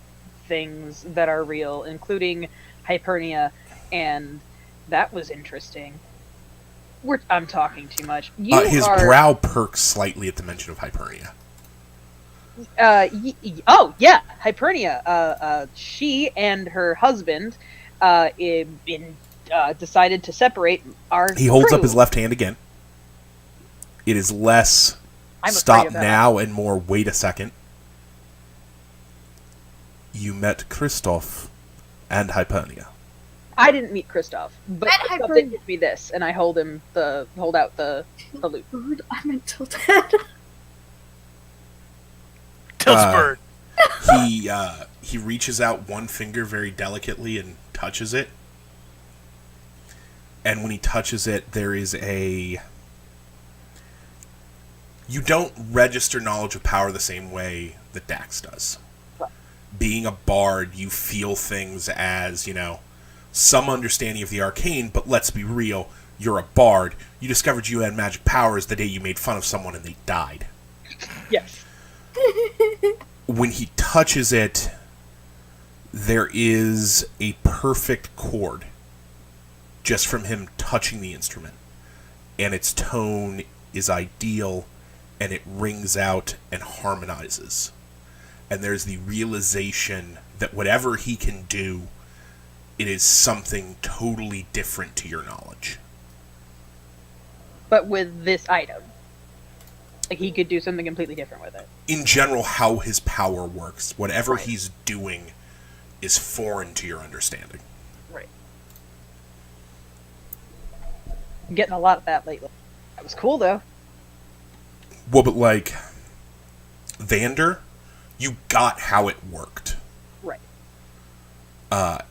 things that are real, including Hypernia, and that was interesting. I'm talking too much. His brow perks slightly at the mention of Hypernia. Oh yeah, Hypernia. She and her husband, decided to separate our. He holds crew. up his left hand again. It is less I'm afraid stop of that. now and more wait a second. You met Kristoff and Hypernia. I didn't meet Kristoff, but Met Kristoff Hypernia. did give me this, and I hold out the loot. Bird, I meant tilted. Tilsbird. He reaches out one finger very delicately and touches it. And when he touches it, there is a... You don't register knowledge of power the same way that Dax does. Right. Being a bard, you feel things as, some understanding of the arcane, but let's be real, you're a bard. You discovered you had magic powers the day you made fun of someone and they died. Yes. When he touches it, there is a perfect chord just from him touching the instrument. And its tone is ideal, and it rings out and harmonizes. And there's the realization that whatever he can do, it is something totally different to your knowledge. But with this item, like he could do something completely different with it. In general, how his power works, whatever Right. he's doing is foreign to your understanding. Right. I'm getting a lot of that lately. That was cool though. Well, but like, Vander, you got how it worked. Right.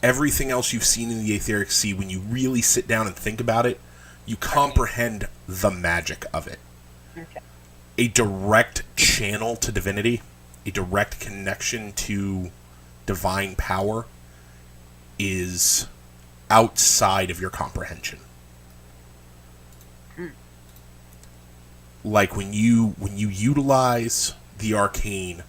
Everything else you've seen in the Aetheric Sea, when you really sit down and think about it, you comprehend the magic of it. Okay. A direct channel to divinity, a direct connection to divine power, is outside of your comprehension. Like when you utilize the arcane,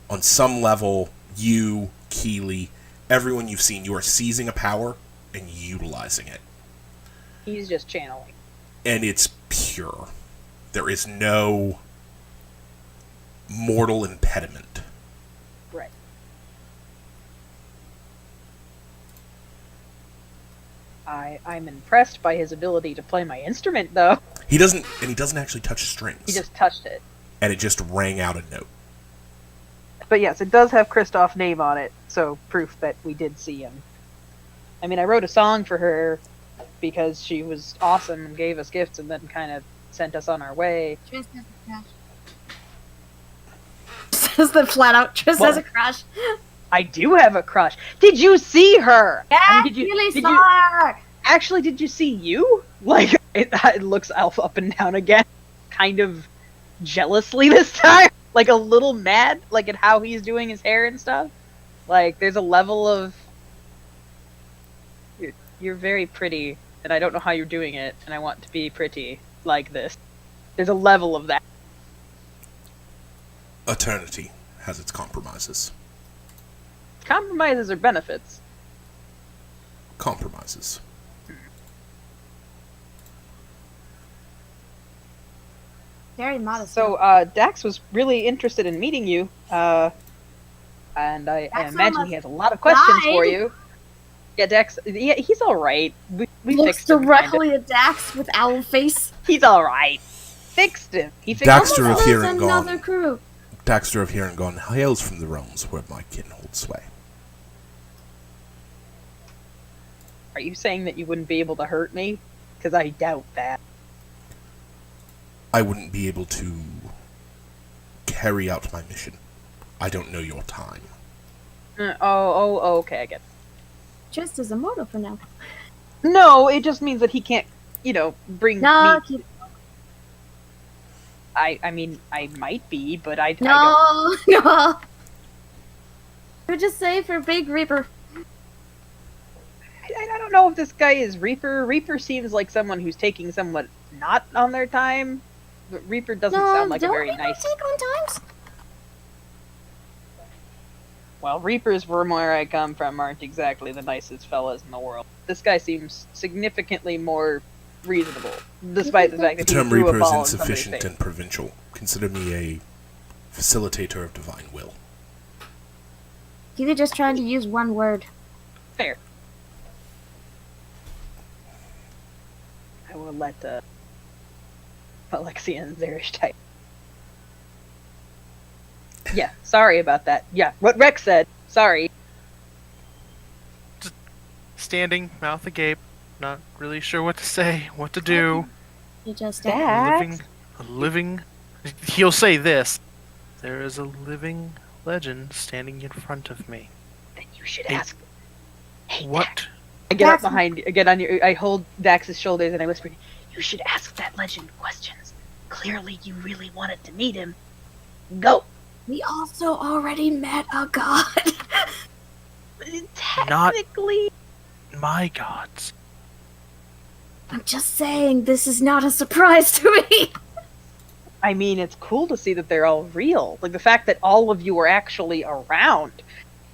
on some level, you, Keeley, everyone you've seen, you are seizing a power and utilizing it. He's just channeling. And it's pure. There is no mortal impediment. Right. I'm impressed by his ability to play my instrument though. He doesn't actually touch strings. He just touched it. And it just rang out a note. But yes, it does have Kristoff's name on it, so proof that we did see him. I mean, I wrote a song for her because she was awesome and gave us gifts and then kind of sent us on our way. Tris has a crush. Says the flat out. Tris has a crush. I do have a crush. Did you see her? Yeah, I mean, really saw her. Actually, did you see you? Like, it looks Alpha up and down again. Kind of jealously this time. Like, a little mad, like, at how he's doing his hair and stuff. Like, there's a level of... You're very pretty, and I don't know how you're doing it, and I want to be pretty like this. There's a level of that. Eternity has its compromises. Compromises are benefits. Compromises. Very modest. So, Dax was really interested in meeting you, and I Dax imagine almost he has a lot of questions for died. you. Yeah, Dax, yeah, he's alright. We looks fixed him, kinda. directly at Dax with owl face. He's alright. Fixed him. He fixed Daxter him. of here There's and another gone. crew. Daxter of here and gone hails from the realms where my kin holds sway. Are you saying that you wouldn't be able to hurt me? Because I doubt that. I wouldn't be able to carry out my mission. I don't know your time. Okay, I get it. Just as a model for now. No, it just means that he can't, bring No, me... keep, I mean, I might be, but I don't... no, no. You just say for Big Reaper. I don't don't know if this guy is Reaper. Reaper seems like someone who's taking somewhat not on their time. But Reaper doesn't sound like a very nice. Take on times? Well, Reapers from where I come from aren't exactly the nicest fellas in the world. This guy seems significantly more reasonable, despite the fact The that he term threw a Reaper is ball in somebody's insufficient face. and provincial. Consider me a facilitator of divine will. You're just trying to use one word. Fair. I will let Alexia and Zerish type. Yeah, sorry about that. Yeah, what Rex said. Sorry. Standing, mouth agape, not really sure what to say, what to do. You just Dax? A living. He'll say this. There is a living legend standing in front of me. Then you should Hey, ask. Hey, What? Dax. I get Dax. up behind. I get on your. I hold Dax's shoulders and I whisper, "You should ask that legend questions. Clearly, you really wanted to meet him. Go." We also already met a god. Technically, My gods. I'm just saying, this is not a surprise to me. I mean, it's cool to see that they're all real. Like the fact that all of you are actually around.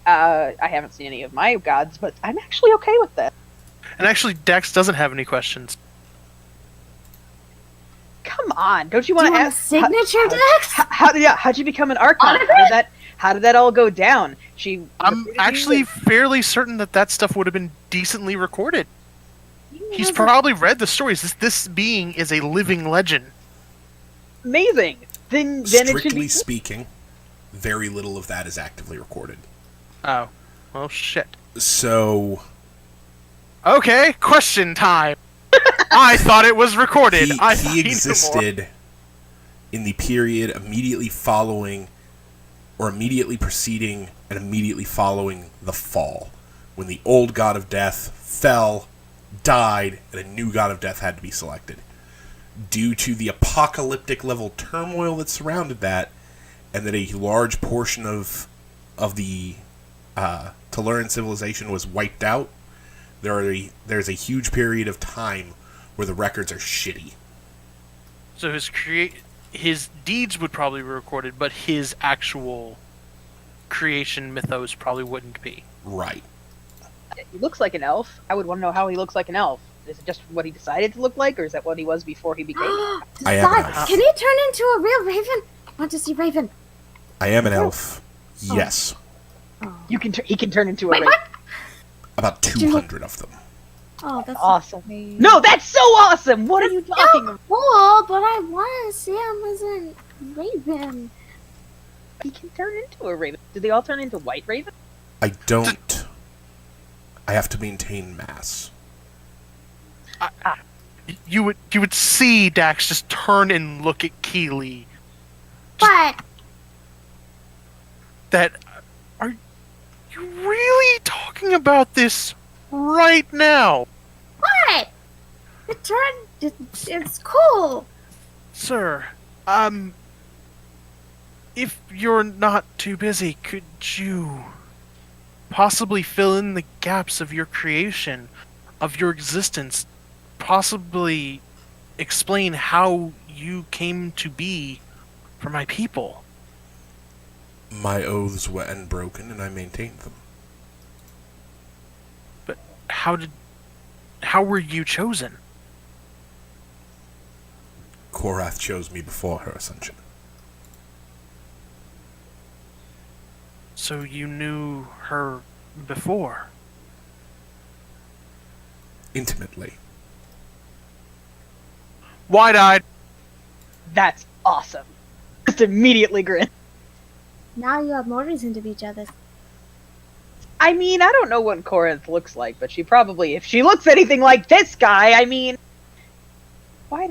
I haven't seen any of my gods, but I'm actually okay with that. And actually, Dax doesn't have any questions. Come on, don't you Do want you to want a ask? signature, Dax? How'd you become an Archon? Autograph? How did that all go down? I'm recruited actually you? fairly certain that stuff would have been decently recorded. He's has a- probably read the stories. This being is a living legend. Amazing. Then it should Strictly be. speaking, very little of that is actively recorded. Oh. Well, shit. So Okay, question time. I thought it was recorded. I thought he knew more. existed in the period immediately following, or immediately preceding, and immediately following the fall, when the old god of death fell, died, and a new god of death had to be selected. Due to the apocalyptic level turmoil that surrounded that, and that a large portion of the Tellurian civilization was wiped out, there's a huge period of time where the records are shitty. So his deeds would probably be recorded, but his actual creation mythos probably wouldn't be. Right. He looks like an elf. I would want to know how he looks like an elf. Is it just what he decided to look like, or is that what he was before he became? I am an God, elf. can he turn into a real raven? I want to see Raven. I am an elf. Yes. He can turn into a Wait, raven. what? About 200 of them. Oh, that's Awesome. amazing. No, that's so awesome. What are you talking about? Cool, but I want to see him as a raven. He can turn into a raven. Do they all turn into white ravens? I don't. I have to maintain mass. You would see Dax just turn and look at Keeley. What? That are you really talking about this right now, What? It turned. It's cool. sir? If you're not too busy, could you possibly fill in the gaps of your creation, of your existence? Possibly explain how you came to be for my people. My oaths were unbroken, and I maintained them. But how were you chosen? Korath chose me before her ascension. So you knew her before? Intimately. Wide-eyed. That's awesome. Just immediately grin. Now you have more reason to be jealous. I mean, I don't know what Corinth looks like, but she probably, if she looks anything like this guy, I mean, why?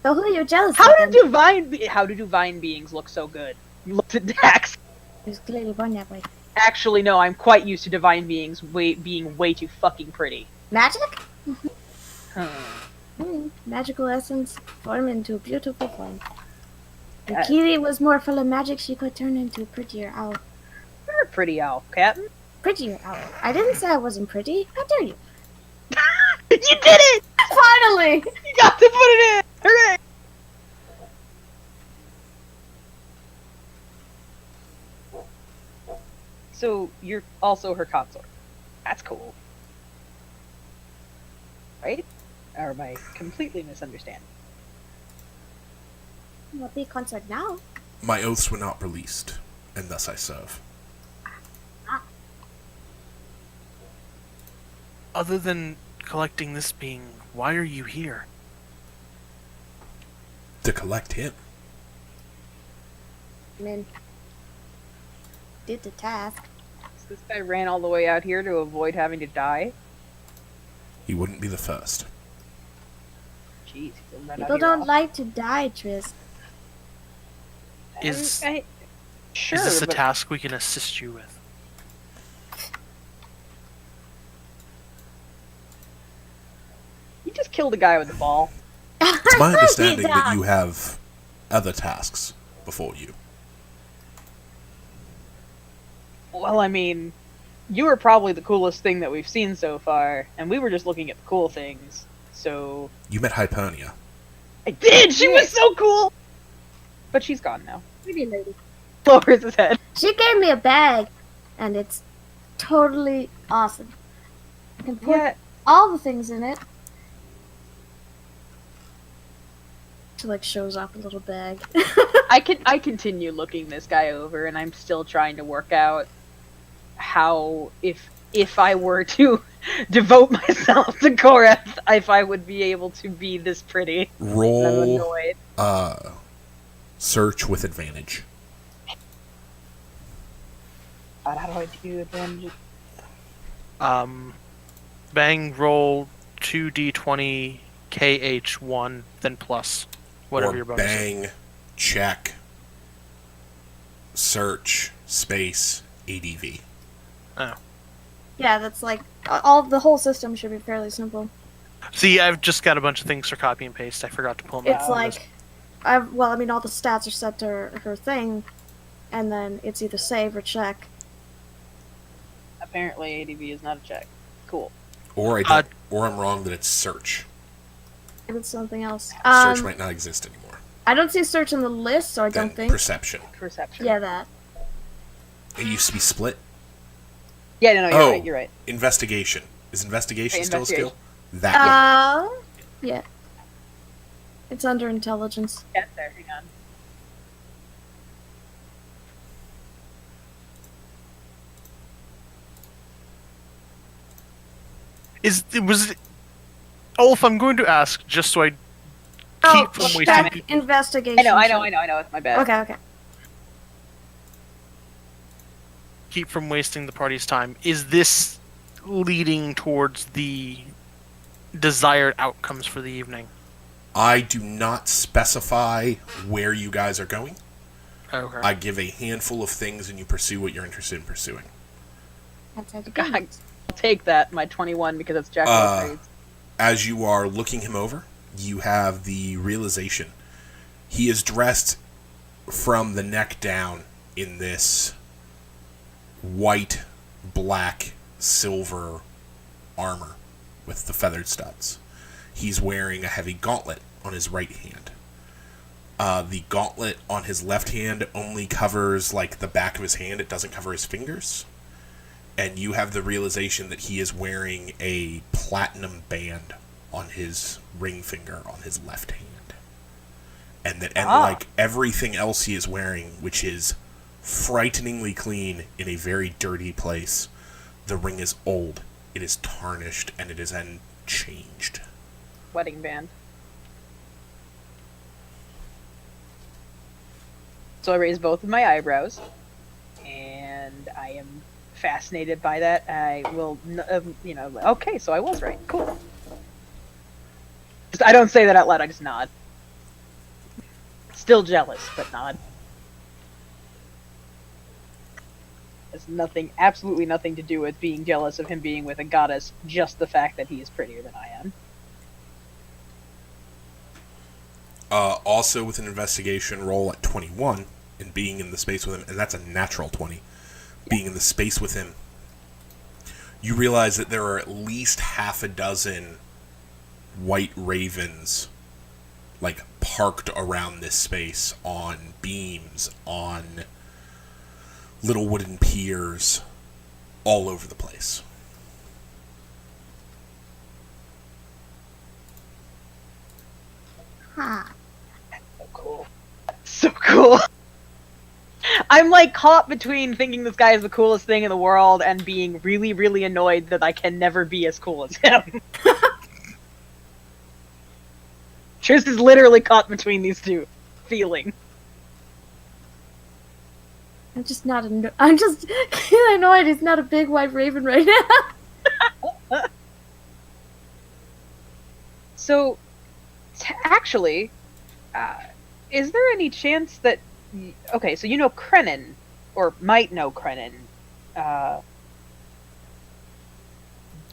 So who are you jealous How of? do divine beings look so good? You looked at Dax. He was clearly born that way. Actually, no, I'm quite used to divine beings being way too fucking pretty. Magic? Hmm. Magical essence form into a beautiful form. If Yeah. Keely was more full of magic, she could turn into a prettier owl. You're a pretty owl, Captain. Prettier owl. I didn't say I wasn't pretty. How dare you? You did it! Finally! You got to put it in! Hooray! So, you're also her consort. That's cool. Right? Or am I completely misunderstanding? We'll be concert now. My oaths were not released, and thus I serve. Other than collecting this being, why are you here? To collect him. I mean, did the task. So this guy ran all the way out here to avoid having to die? He wouldn't be the first. Jeez, he didn't run out People here don't often. like to die, Tris. Is Sure, is this a but task we can assist you with? you just killed a guy with a ball. It's my understanding Yeah. that you have other tasks before you. Well, I mean, you were probably the coolest thing that we've seen so far, and we were just looking at the cool things. So You met Hypernia. I did. She was so cool, but she's gone now. Pretty lady. Lowers his head. She gave me a bag, and it's totally awesome. I can put Yeah, all the things in it. She like shows off a little bag. I continue looking this guy over, and I'm still trying to work out how if I were to devote myself to Korath, if I would be able to be this pretty. I'm Roll annoyed. search with advantage. God, how do I do advantage? Bang, roll 2d20 KH1, then plus whatever or your bonus is. bang, check, search, space, ADV. Yeah, that's like all the whole system should be fairly simple. See, I've just got a bunch of things for copy and paste. I forgot to pull them It's out. like, well, I mean, all the stats are set to her thing, and then it's either save or check. Apparently, ADV is not a check. Cool. Or I don't, or I'm wrong that it's search. If it's something else. Search might not exist anymore. I don't see search in the list, so I Then don't think. perception. Perception. Yeah, that. It used to be split. Yeah, no, you're Oh. right. You're right. Investigation. Is investigation Hey, still a skill? investigation. That Yeah. It's under intelligence. Get there. Hang on. Olaf, I'm going to ask just so I keep from wasting check people. investigation. I know. It's my bad. Okay. Keep from wasting the party's time. Is this leading towards the desired outcomes for the evening? I do not specify where you guys are going. Okay. I give a handful of things and you pursue what you're interested in pursuing. That's how to God, go. I'll take that, my 21, because it's Jack of Trades. As you are looking him over, you have the realization he is dressed from the neck down in this white, black, silver armor with the feathered studs. He's wearing a heavy gauntlet on his right hand. The gauntlet on his left hand only covers like the back of his hand. It doesn't cover his fingers. And you have the realization that he is wearing a platinum band on his ring finger on his left hand. And that, like everything else he is wearing, which is frighteningly clean in a very dirty place, the ring is old, it is tarnished, and it is unchanged. Wedding band. So I raise both of my eyebrows, and I am fascinated by that. I will, okay, so I was right. Cool. I don't say that out loud, I just nod. Still jealous, but nod. Has nothing, absolutely nothing to do with being jealous of him being with a goddess, just the fact that he is prettier than I am. Also with an investigation roll at 21, and being in the space with him, and that's a natural 20, being in the space with him, you realize that there are at least half a dozen white ravens, like, parked around this space on beams, on little wooden piers, all over the place. Huh. So cool. So cool. I'm like caught between thinking this guy is the coolest thing in the world and being really, really annoyed that I can never be as cool as him. Tris is literally caught between these two feeling. I'm just not. I'm just annoyed. He's not a big white raven right now. So, actually, is there any chance that... Okay, so you know Krenin, or might know Krenin.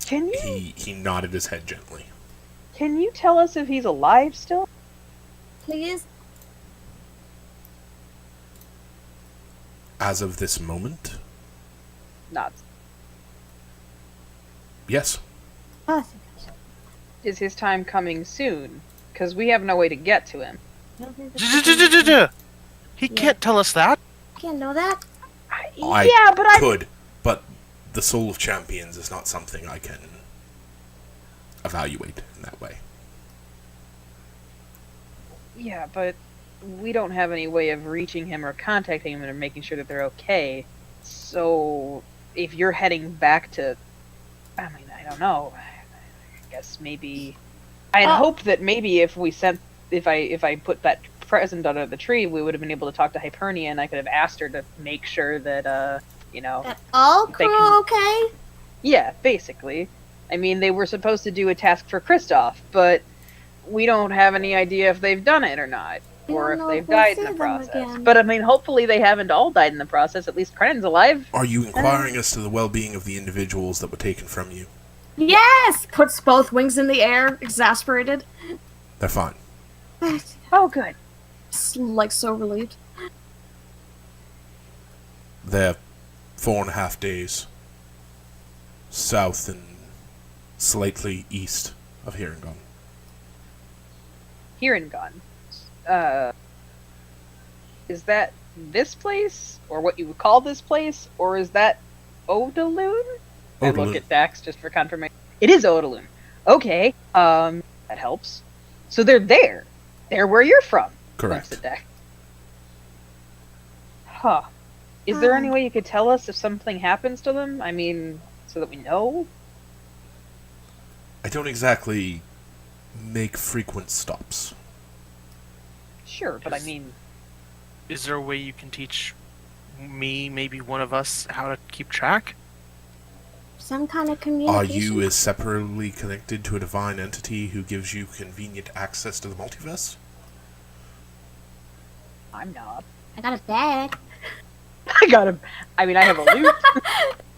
Can you He nodded his head gently. can you tell us if he's alive still? Please? As of this moment, Not. yes. Oh, thank God. Is his time coming soon? Because we have no way to get to him. I don't think that's- He can't tell us that. Can't know that. I Yeah, but I... could, but the Soul of Champions is not something I can evaluate in that way. Yeah, but we don't have any way of reaching him or contacting him and making sure that they're okay. So, if you're heading back to... I mean, I don't know. I guess maybe... I had hoped that maybe if we sent... If I put that present under the tree, we would have been able to talk to Hypernia, and I could have asked her to make sure that, you know... That all They crew can- okay? Yeah, basically. I mean, they were supposed to do a task for Kristoff, but we don't have any idea if they've done it or not, We or don't if know they've if we'll died see in the them process. again. But I mean, hopefully they haven't all died in the process. At least Kren's alive. Are you inquiring as to the well-being of the individuals that were taken from you? Yes! Puts both wings in the air, exasperated. They're fine. Oh, good. Like, so relieved. They're 4.5 days south and slightly east of Hirangon. Hirangon. Is that this place, or what you would call this place, or is that Odaloon? I look Odaloon. at Dax just for confirmation. It is Odaloon. Okay. That helps. So they're there. They're where you're from. Looks Correct. at Dax. Huh. Is there any way you could tell us if something happens to them? I mean, so that we know? I don't exactly make frequent stops. Sure, but I mean, Is there a way you can teach me, maybe one of us, how to keep track? Some kind of Are communication. you as separately connected to a divine entity who gives you convenient access to the multiverse? I'm not. I got a bag. I mean, I have a loot.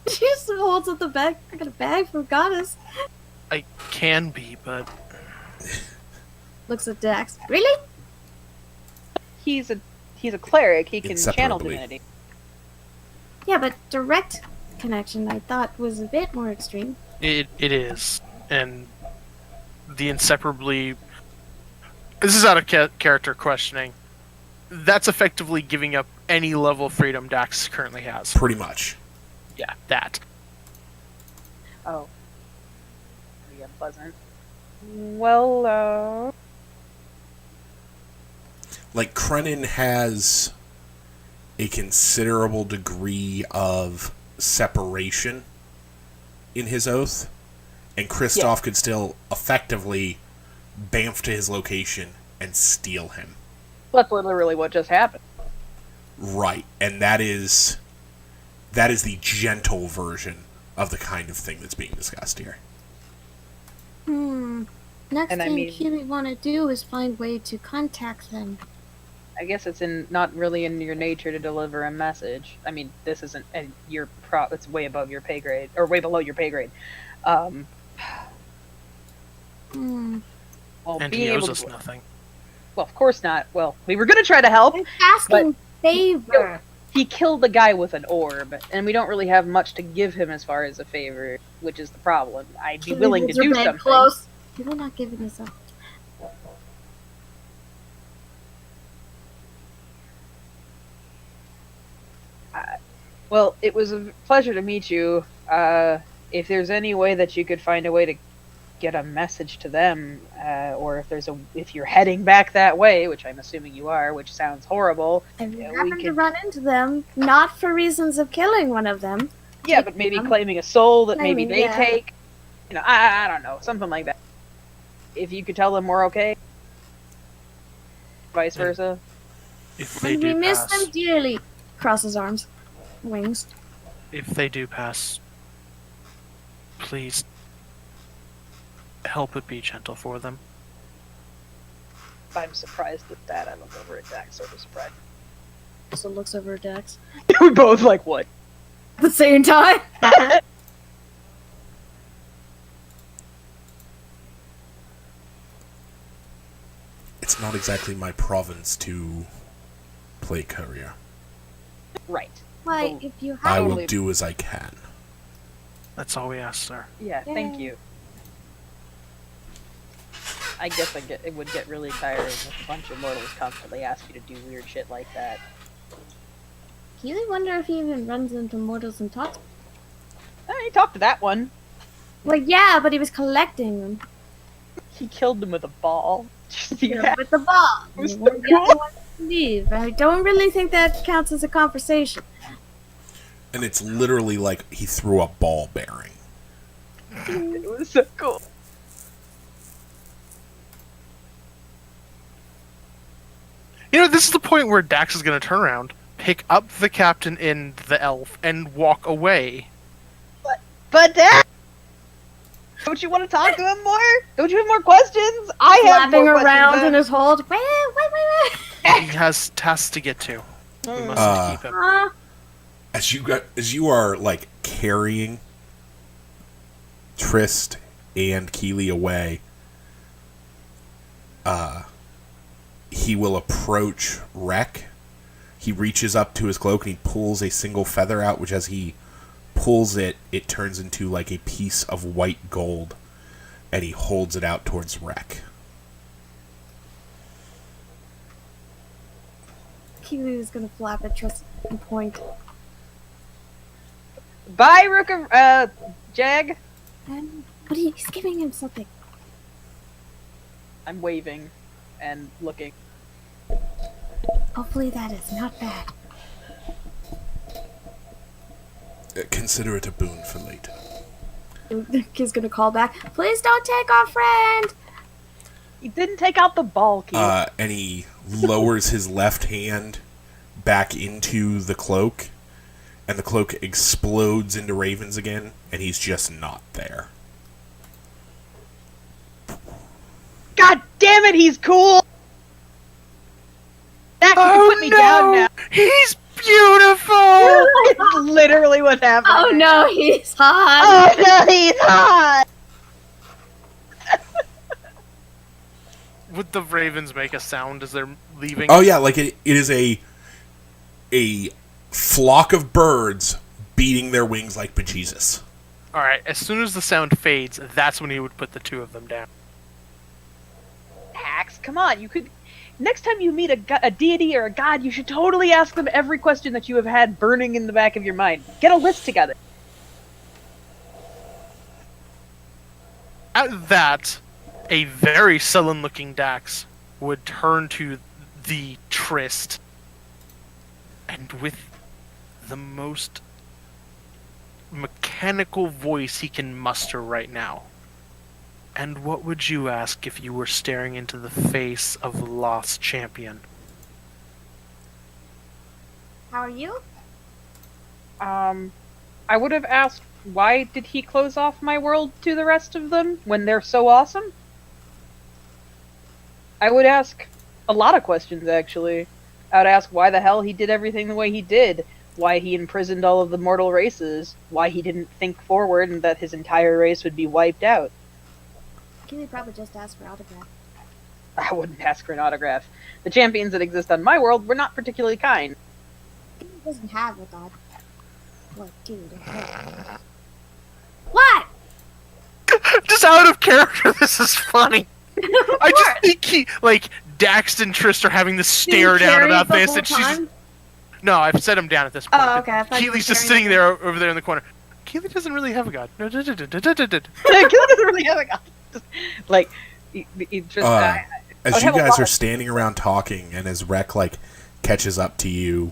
She just holds up the bag. I got a bag from Goddess. I can be, but Looks at Dax. Really? He's a cleric. He can channel Inseparably. divinity. Yeah, but direct connection I thought was a bit more extreme. it is. And the inseparably... This is out of character questioning. That's effectively giving up any level of freedom Dax currently has. Pretty much. Yeah, that. Oh. Pretty unpleasant. Well, Like, Krenin has a considerable degree of separation in his oath, and Kristoff could still effectively bamf to his location and steal him. that's literally what just happened. Right, and that is the gentle version of the kind of thing that's being discussed here. Next And I thing mean- Kiwi want to do is find way to contact them. I guess it's not really in your nature to deliver a message. I mean, this isn't it's way above your pay grade, or way below your pay grade. Hmm. Well, And being he owes able us to, nothing. well, of course not. Well, we were gonna try to help. I'm asking favor. He killed the guy with an orb, and we don't really have much to give him as far as a favor, which is the problem. I'd be willing to Kiwi do holds her bag something. Close. Keely not giving us up. Well, it was a pleasure to meet you. If there's any way that you could find a way to get a message to them, or if you're heading back that way, which I'm assuming you are, which sounds horrible. If we Yeah, we happen to could- run into them, not for reasons of killing one of them. Yeah, but maybe them. claiming a soul that maybe Claiming, they yeah. take. You know, I don't know, something like that. If you could tell them we're okay, vice Yeah. versa. If they And we do miss pass, them dearly. Crosses arms. Wings. if they do pass, please help it be gentle for them. I'm surprised at that. I look over at Dax, sort of surprised. Also looks over at Dex. We both like, what? At the same time. It's not exactly my province to play courier. Right. Why, Oh, if you I have will Totally. do as I can. That's all we ask, sir. Yeah, thank Yay. you. I guess it would get really tiring if a bunch of mortals constantly ask you to do weird shit like that. Keely wonder if he even runs into mortals and talks. He talked to that one. Well, yeah, but he was collecting them. He killed them with a ball. Yeah, with the ball. It was And he so wanted the other one to leave. I don't really think that counts as a conversation. And it's literally like he threw a ball bearing. It was so cool. You know, this is the point where Dax is going to turn around, pick up the captain and the elf, and walk away. But Dad, don't you want to talk to him more? Don't you have more questions? I have Flapping more around questions. in his hold. Wait. He has tasks to get to. We must Uh, keep him. As you are like carrying Trist and Keely away, he will approach Rek. He reaches up to his cloak and he pulls a single feather out, which as he pulls it, it turns into like a piece of white gold, and he holds it out towards Rek. Keely is gonna flap at Trust and point. Bye, Rook, Jag. But he's giving him something. I'm waving and looking. Hopefully that is not bad. Consider it a boon for later. The kid's gonna call back. Please don't take our friend. He didn't take out the ball key. And he lowers his left hand back into the cloak, and the cloak explodes into ravens again, and he's just not there. God damn it, he's cool! That can put me down now. He's beautiful! It's literally what's happening. Oh now. no, he's hot. Oh no, he's hot! Would the ravens make a sound as they're leaving? Oh yeah, like it is a flock of birds beating their wings like bejesus. Alright, as soon as the sound fades, that's when he would put the two of them down. Hax, come on, you could. Next time you meet a deity or a god, you should totally ask them every question that you have had burning in the back of your mind. Get a list together. At that, a very sullen-looking Dax would turn to the Trist, and with the most mechanical voice he can muster right now. And what would you ask if you were staring into the face of the lost champion? How are you? I would have asked, why did he close off my world to the rest of them when they're so awesome? I would ask a lot of questions, actually. I would ask why the hell he did everything the way he did, why he imprisoned all of the mortal races, why he didn't think forward and that his entire race would be wiped out. Keely probably just asked for autograph. I wouldn't ask for an autograph. The champions that exist on my world were not particularly kind. Keely doesn't have a god. What, dude? What? Just is out of character. This is funny. I just think Dax and Trist are having this stare down about this, and she's. No, I've set him down at this point. Oh, okay. Keely's just sitting there over there in the corner. Keely doesn't really have a god. Keely doesn't really have a god. Like, he just. As you guys are standing around talking, and as Rek catches up to you,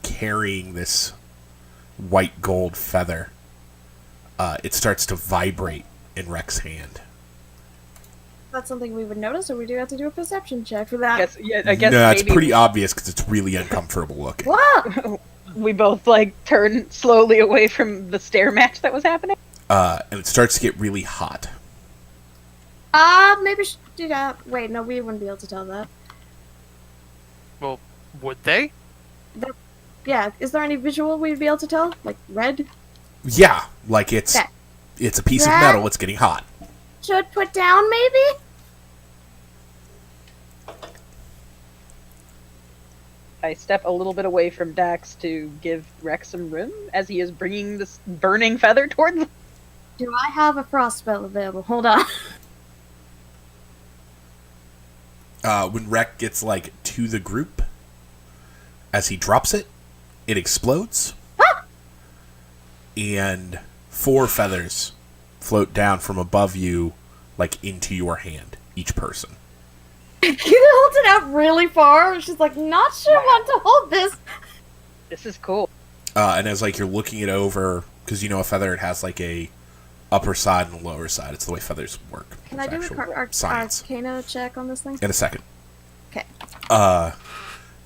carrying this white gold feather, it starts to vibrate in Rek's hand. That's something we would notice, or we do have to do a perception check for that. I guess no, maybe it's pretty obvious because it's really uncomfortable looking. What? we both turn slowly away from the stare match that was happening. And it starts to get really hot. Maybe do that. Wait, no, we wouldn't be able to tell that. Well, would they? Yeah, is there any visual we'd be able to tell? Like red? Yeah, it's Okay. it's a piece of Red? metal. It's getting hot. Should put down, maybe? I step a little bit away from Dax to give Rex some room as he is bringing this burning feather towards him. Do I have a frost spell available? Hold on. When Rek gets to the group, as he drops it, it explodes, and 4 feathers float down from above you, into your hand, each person. He holds it out really far. She's like, not sure want to hold this. This is cool. And as you're looking it over, because a feather, it has a upper side and a lower side. It's the way feathers work. Can I do a science Arcana check on this thing? in a second? Okay.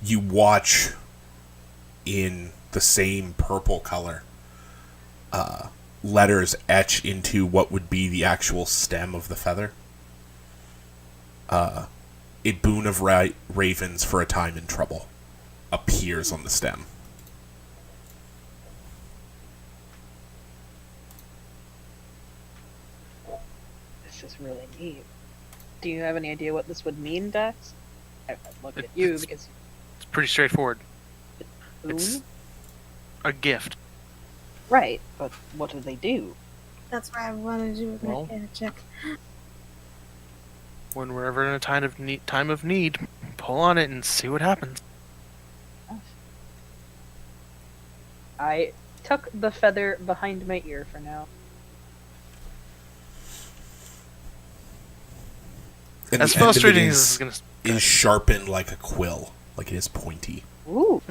You watch in the same purple color letters etch into what would be the actual stem of the feather. A boon of ravens for a time in trouble appears on the stem. This is really neat. Do you have any idea what this would mean, Dax? I look at you because It's pretty straightforward. boon? It's a gift. Right, but what do they do? That's why I wanted to do an Well. Arcana check. When we're ever in a time of need, pull on it and see what happens. I tuck the feather behind my ear for now. And As the end of it frustrating as this is gonna. is sharpened like a quill, it is pointy. Ooh.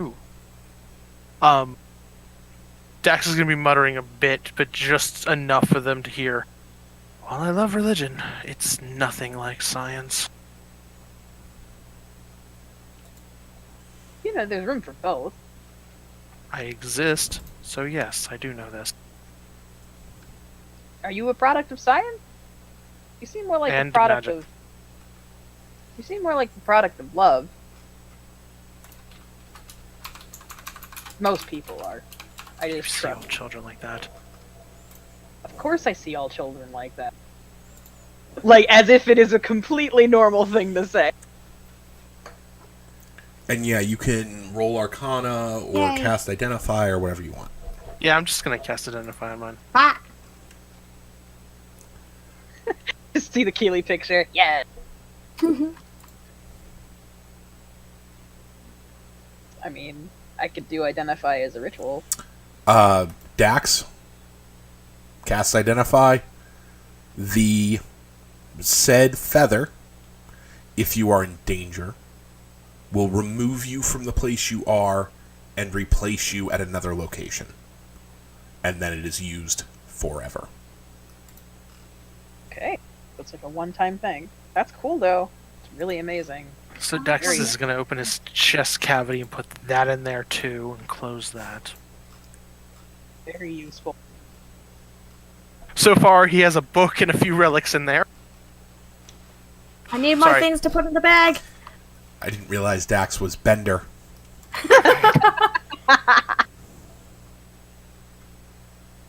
Dax is gonna be muttering a bit, but just enough for them to hear. While I love religion, it's nothing like science. There's room for both. I exist, so yes, I do know this. Are you a product of science? You seem more like And a product magic. of. You seem more like the product of love. Most people are. I You just see all trust. children like that. Of course, I see all children like that. As if it is a completely normal thing to say. And yeah, you can roll Arcana or Yay. cast Identify or whatever you want. Yeah, I'm just gonna cast Identify on mine. Fuck. Just see the Keely picture. Yeah. I mean, I could do Identify as a ritual. Dax, cast Identify. The said feather, if you are in danger, will remove you from the place you are and replace you at another location. And then it is used forever. Okay. Looks like a one-time thing. That's cool, though. It's really amazing. So Dax Very is gonna open his chest cavity and put that in there too, and close that. Very useful. So far, he has a book and a few relics in there. I need more Sorry. things to put in the bag. I didn't realize Dax was Bender.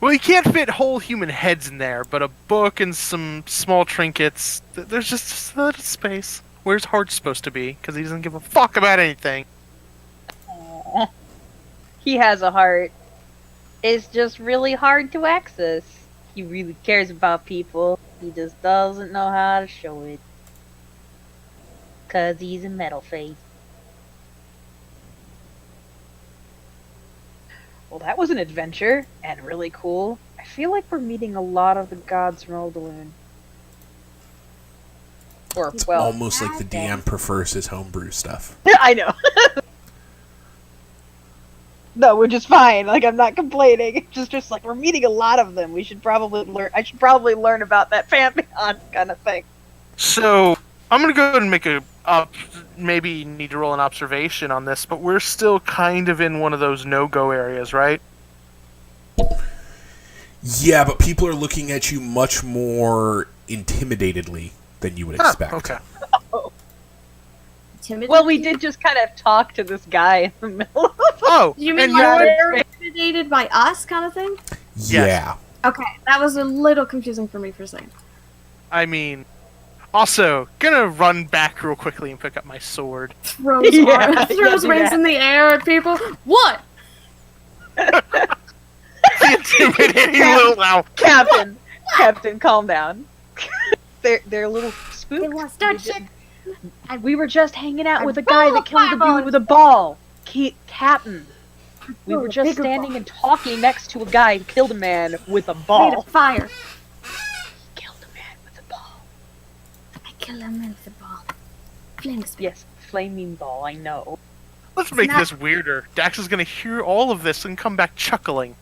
Well, you can't fit whole human heads in there, but a book and some small trinkets. There's just a little space. Where's Heart's supposed to be? Because he doesn't give a fuck about anything. Aww. He has a heart. It's just really hard to access. He really cares about people. He just doesn't know how to show it. 'Cause he's a metal face. Well, that was an adventure, and really cool. I feel like we're meeting a lot of the gods from Oldaloon. Or, It's well, almost like the DM prefers his homebrew stuff. I know. No, which is fine. Like, I'm not complaining. It's just like, we're meeting a lot of them. We should probably learn. I should probably learn about that pantheon kind of thing. So I'm gonna go ahead and make maybe need to roll an observation on this, but we're still kind of in one of those no-go areas, right? Yeah, but people are looking at you much more intimidatedly than you would expect. Okay. Timid. Well, we did just kind of talk to this guy in the middle of Oh, You mean and like you're they're intimidated by us, kind of thing? Yeah. Okay, that was a little confusing for me for a second. I mean, also gonna run back real quickly and pick up my sword. Throws, Yeah, throws yeah, rings yeah. in the air at people. What? The intimidating little owl. Captain, calm down. They're a little spooked. They want to start shit. We were just hanging out I with a guy that killed a fireball. dude with a ball. Captain. We Oh, were a just bigger standing ball. and talking next to a guy who killed a man with a Made ball. of fire. Killed a man with a ball. I kill him with the ball. Flame spear. Yes, flaming ball, I know. Let's make not- this weirder. Dax is gonna hear all of this and come back chuckling.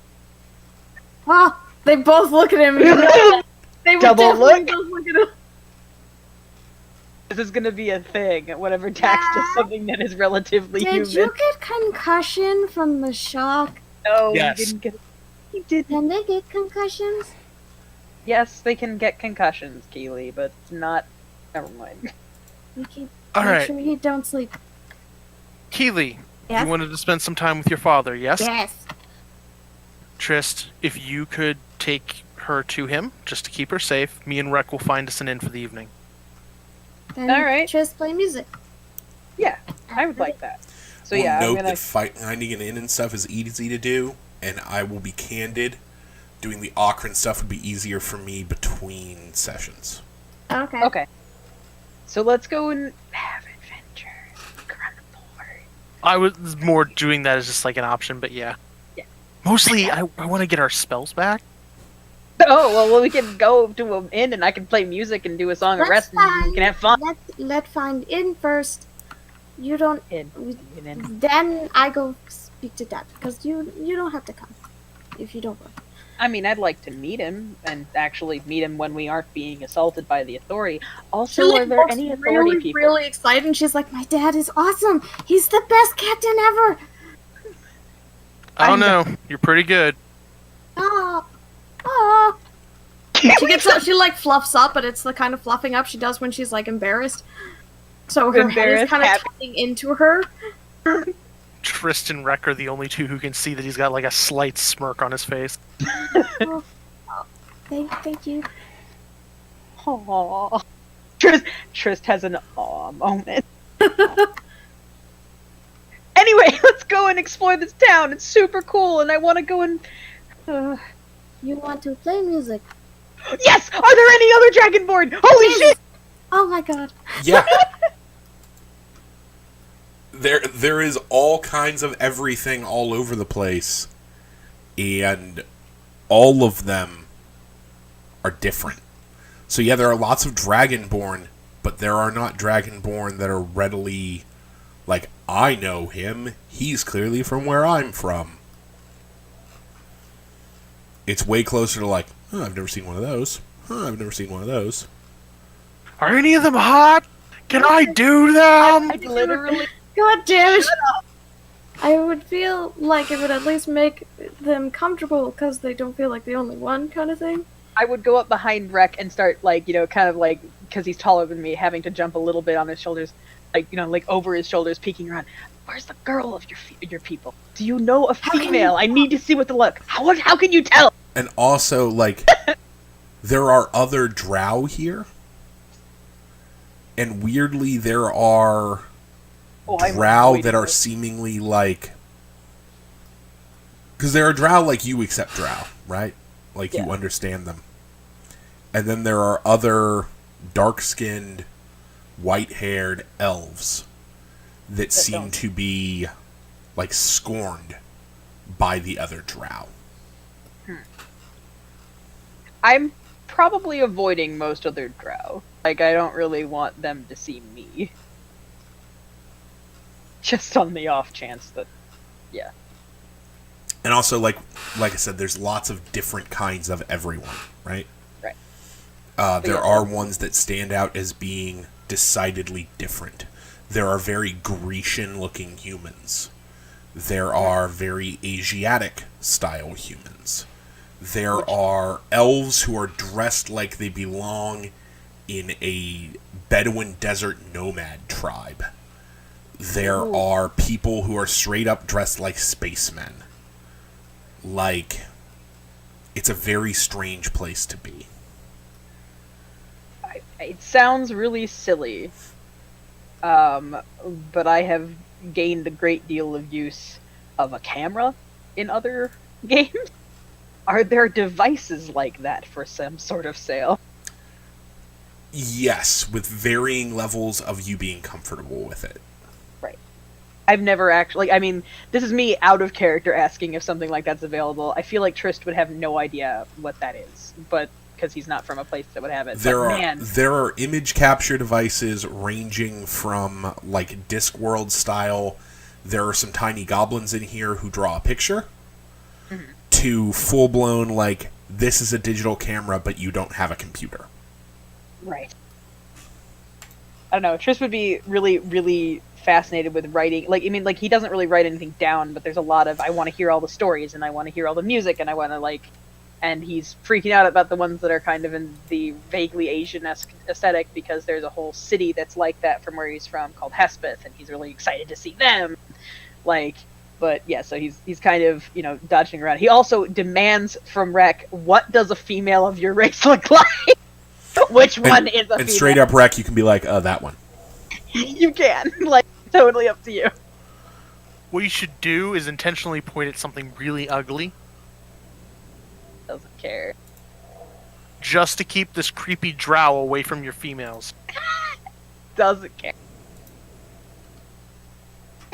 Oh, they both look at him. They were Double definitely look. both look at him. This is gonna be a thing. Whenever Dax does something that is relatively Did human. you get concussion from the shock? No, Yes. he didn't get. He did. Can they get concussions? Yes, they can get concussions, Keely, but it's not. Never mind. We can All make right, sure he don't sleep. Keely, Yes? you wanted to spend some time with your father, yes? Yes. Trist, if you could take her to him, just to keep her safe, me and Rec will find us an inn for the evening. Then Alright. just play music. Yeah, I would like that. So We'll yeah, I'm note gonna. that finding an inn and stuff is easy to do, and I will be candid. Doing the Okran stuff would be easier for me between sessions. Okay. Okay. So let's go and have adventures. Around the board. I was more doing that as just like an option, but yeah. Yeah. Mostly, I want to get our spells back. Oh well, we can go to an inn and I can play music and do a song of That's rest and fine. we can have fun. Let's find in first. You don't. Inn. An inn. Then I go speak to Dad because you don't have to come if you don't want. I mean, I'd like to meet him and actually meet him when we aren't being assaulted by the authority. Also, are there any authority really, people? really excited, and she's like, "My dad is awesome. He's the best captain ever." I don't know. You're pretty good. Ah, ah. She gets up. She like fluffs up, but it's the kind of fluffing up she does when she's like embarrassed. So her head is Embarrassed, kind of happy. tucking into her. Tristan and Rec are the only two who can see that he's got like a slight smirk on his face. Thank you. Aww. Trist has an aw moment. Anyway, let's go and explore this town. It's super cool, and I want to go and. You want to play music? Yes! Are there any other Dragonborn? Holy shit! Oh my god. Yeah. There is all kinds of everything all over the place, and all of them are different. So yeah, there are lots of Dragonborn, but there are not Dragonborn that are readily like, I know him, he's clearly from where I'm from. It's way closer to like, I've never seen one of those. I've never seen one of those. Are any of them hot? Can I do them? I literally. God damn it. I would feel like it would at least make them comfortable because they don't feel like the only one kind of thing. I would go up behind Rec and start, like, kind of like, because he's taller than me, having to jump a little bit on his shoulders, like, like over his shoulders, peeking around. Where's the girl of your people? Do you know a can female? I need to see what the look. How can you tell? And also, like, there are other drow here. And weirdly, there are Oh, I'm drow waiting that are for- seemingly like... Because there are drow like you accept drow, right? Like, you Yeah. understand them. And then there are other dark-skinned, white-haired elves that seem don't. to be, like, scorned by the other drow. I'm probably avoiding most other drow. Like, I don't really want them to see me. Just on the off chance that, yeah. And also, like I said, there's lots of different kinds of everyone, right? Right. There are ones that stand out as being decidedly different. There are very Grecian-looking humans. There are very Asiatic-style humans. There are elves who are dressed like they belong in a Bedouin desert nomad tribe. There are people who are straight up dressed like spacemen. Like, it's a very strange place to be. It sounds really silly. But I have gained a great deal of use of a camera in other games. Are there devices like that for some sort of sale? Yes, with varying levels of you being comfortable with it. Right. I've never actually... I mean, this is me out of character asking if something like that's available. I feel like Trist would have no idea what that is, but because he's not from a place that would have it. There are image capture devices ranging from, like, Discworld style. There are some tiny goblins in here who draw a picture. Mm-hmm. To full-blown, like, this is a digital camera, but you don't have a computer. Right. I don't know. Trist would be really, really fascinated with writing. Like, I mean, like, he doesn't really write anything down, but there's a lot of, I want to hear all the stories, and I want to hear all the music, and I want to, like... And he's freaking out about the ones that are kind of in the vaguely Asian-esque aesthetic, because there's a whole city that's like that from where he's from called Hespeth, and he's really excited to see them. Like... But yeah, so he's kind of, you know, dodging around. He also demands from Rek, what does a female of your race look like? Which one is a female? And straight up Rek, you can be like, that one. You can. Like, totally up to you. What you should do is intentionally point at something really ugly, Doesn't care. just to keep this creepy drow away from your females. Doesn't care.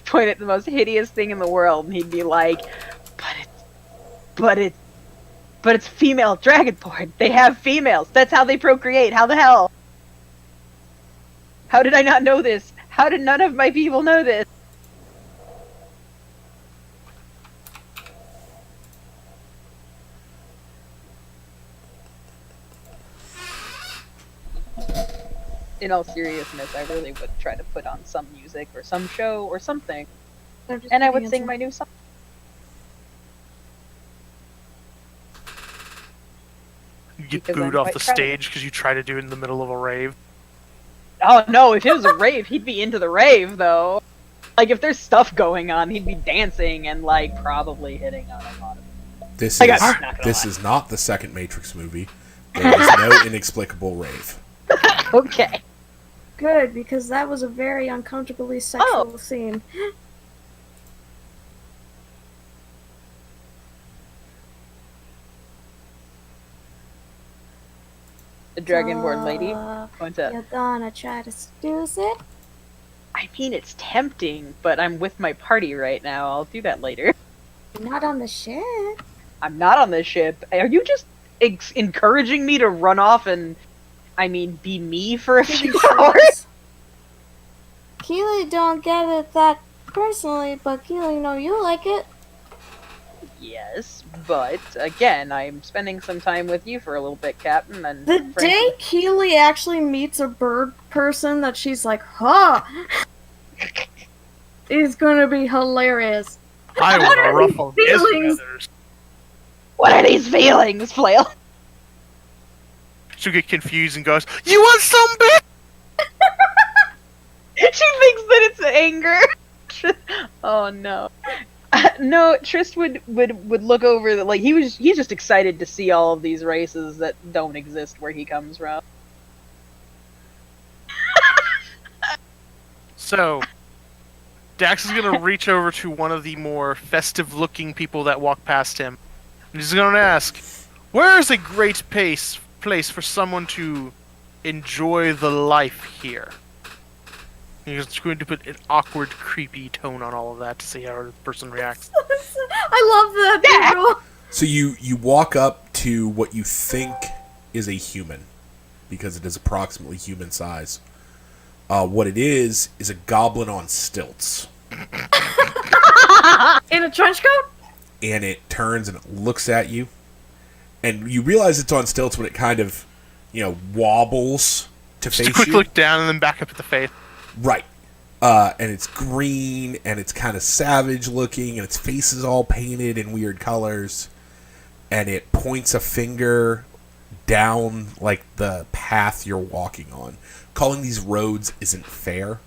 Point at the most hideous thing in the world, and he'd be like, but it's female dragonborn. They have females. That's how they procreate. How the hell? How did I not know this? How did none of my people know this? In all seriousness, I really would try to put on some music or some show or something. And I would sing my new song. You get Because booed I'm off quite the proud of stage because you try to do it in the middle of a rave. Oh no, if it was a rave, he'd be into the rave though. Like if there's stuff going on, he'd be dancing and like probably hitting on a lot of This I is got- not gonna this lie. is not the second Matrix movie. There is no inexplicable rave. Okay. Good, because that was a very uncomfortably sexual scene. The Dragonborn lady. What's up? You're gonna try to seduce it? I mean, it's tempting, but I'm with my party right now. I'll do that later. You're not on the ship. I'm not on this ship. Are you just encouraging me to run off and, I mean, be me for a few hours? Keely don't get it that personally, but Keely know you like it. Yes, but again, I'm spending some time with you for a little bit, Captain. And The frankly- day Keely actually meets a bird person that she's like, huh, is gonna be hilarious. I What want to are ruffle these his feelings? feathers. What are these feelings, Flail? She'll get confused and goes, "You want some, bitch?" She thinks that it's anger. Oh no. No, Trist would look over the, like he's just excited to see all of these races that don't exist where he comes from. So, Dax is gonna reach over to one of the more festive-looking people that walk past him, and he's gonna ask, "Where is a great place place for someone to enjoy the life here. He's going to put an awkward, creepy tone on all of that to see how the person reacts. I love that. April. So you walk up to what you think is a human, because it is approximately human size. What it is a goblin on stilts. In a trench coat? And it turns and it looks at you. And you realize it's on stilts when it kind of, wobbles to Just a face quick you. look down and then back up at the face. Right. And it's green, and it's kind of savage looking, and its face is all painted in weird colors. And it points a finger down, like, the path you're walking on. Calling these roads isn't fair.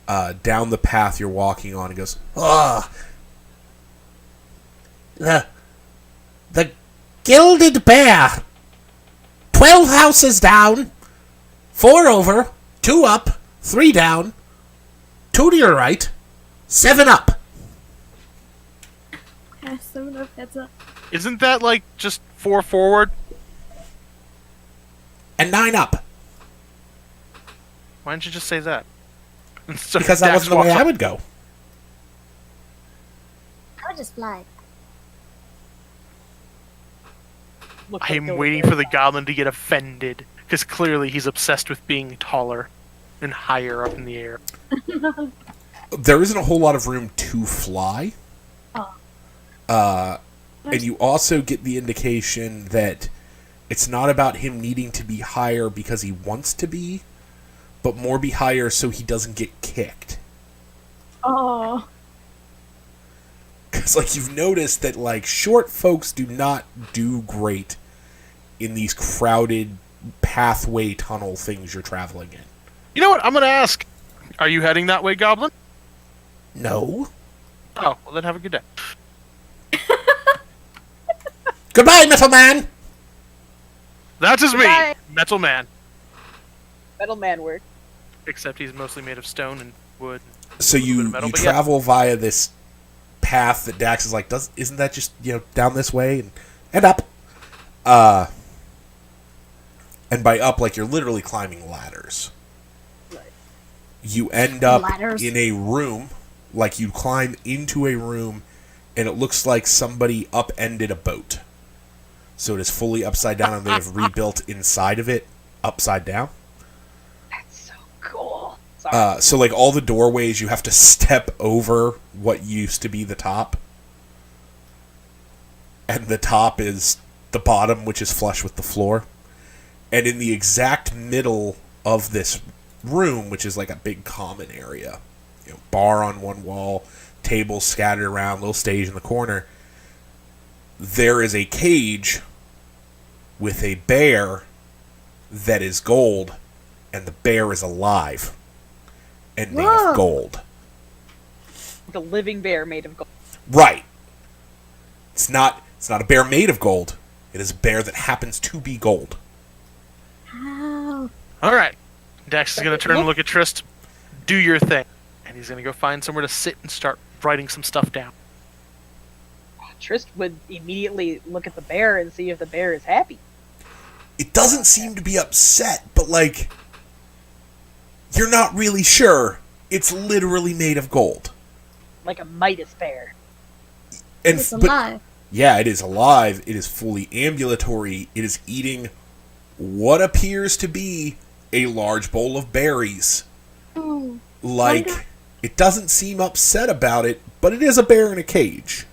Down the path you're walking on, and goes, The Gilded Bear. 12 houses down. 4 over. 2 up. 3 down. 2 to your right. 7 up. Yeah, 7 up, heads up. Isn't that like just 4 forward? And 9 up. Why didn't you just say that? So Because that Dax wasn't the way walks I up. would go. I would just fly. Looks I like am Gilded waiting Bear. for the goblin to get offended, because clearly he's obsessed with being taller and higher up in the air. There isn't a whole lot of room to fly. Oh. And you also get the indication that it's not about him needing to be higher because he wants to be, but more be higher so he doesn't get kicked. Oh. Because, like, you've noticed that, like, short folks do not do great in these crowded pathway tunnel things you're traveling in. You know what? I'm gonna ask. Are you heading that way, Goblin? No. Oh, well then have a good day. Goodbye, Metal Man! That is me, Goodbye. Metal Man. Metal Man work. Except he's mostly made of stone and wood. So A little bit you of metal, you but yeah. travel via this path that Dax is like, isn't that just, down this way and up? And by up, like, you're literally climbing ladders. Right. You end up Ladders. in a room, like you climb into a room, and it looks like somebody upended a boat. So it is fully upside down, and they have rebuilt inside of it upside down. That's so cool. Sorry. So, like, all the doorways, you have to step over what used to be the top. And the top is the bottom, which is flush with the floor. And in the exact middle of this room, which is like a big common area, bar on one wall, tables scattered around, little stage in the corner, there is a cage with a bear that is gold, and the bear is alive and made Whoa. of gold. The living bear made of gold. Right. It's not a bear made of gold. It is a bear that happens to be gold. Ow. Alright. Dax is gonna turn and look at Trist. Do your thing. And he's gonna go find somewhere to sit and start writing some stuff down. Trist would immediately look at the bear and see if the bear is happy. It doesn't seem to be upset, but, like, you're not really sure. It's literally made of gold. Like a Midas bear. And It's but alive. yeah, it is alive. It is fully ambulatory. It is eating what appears to be a large bowl of berries. Oh. Like, Wonder- it doesn't seem upset about it, but it is a bear in a cage.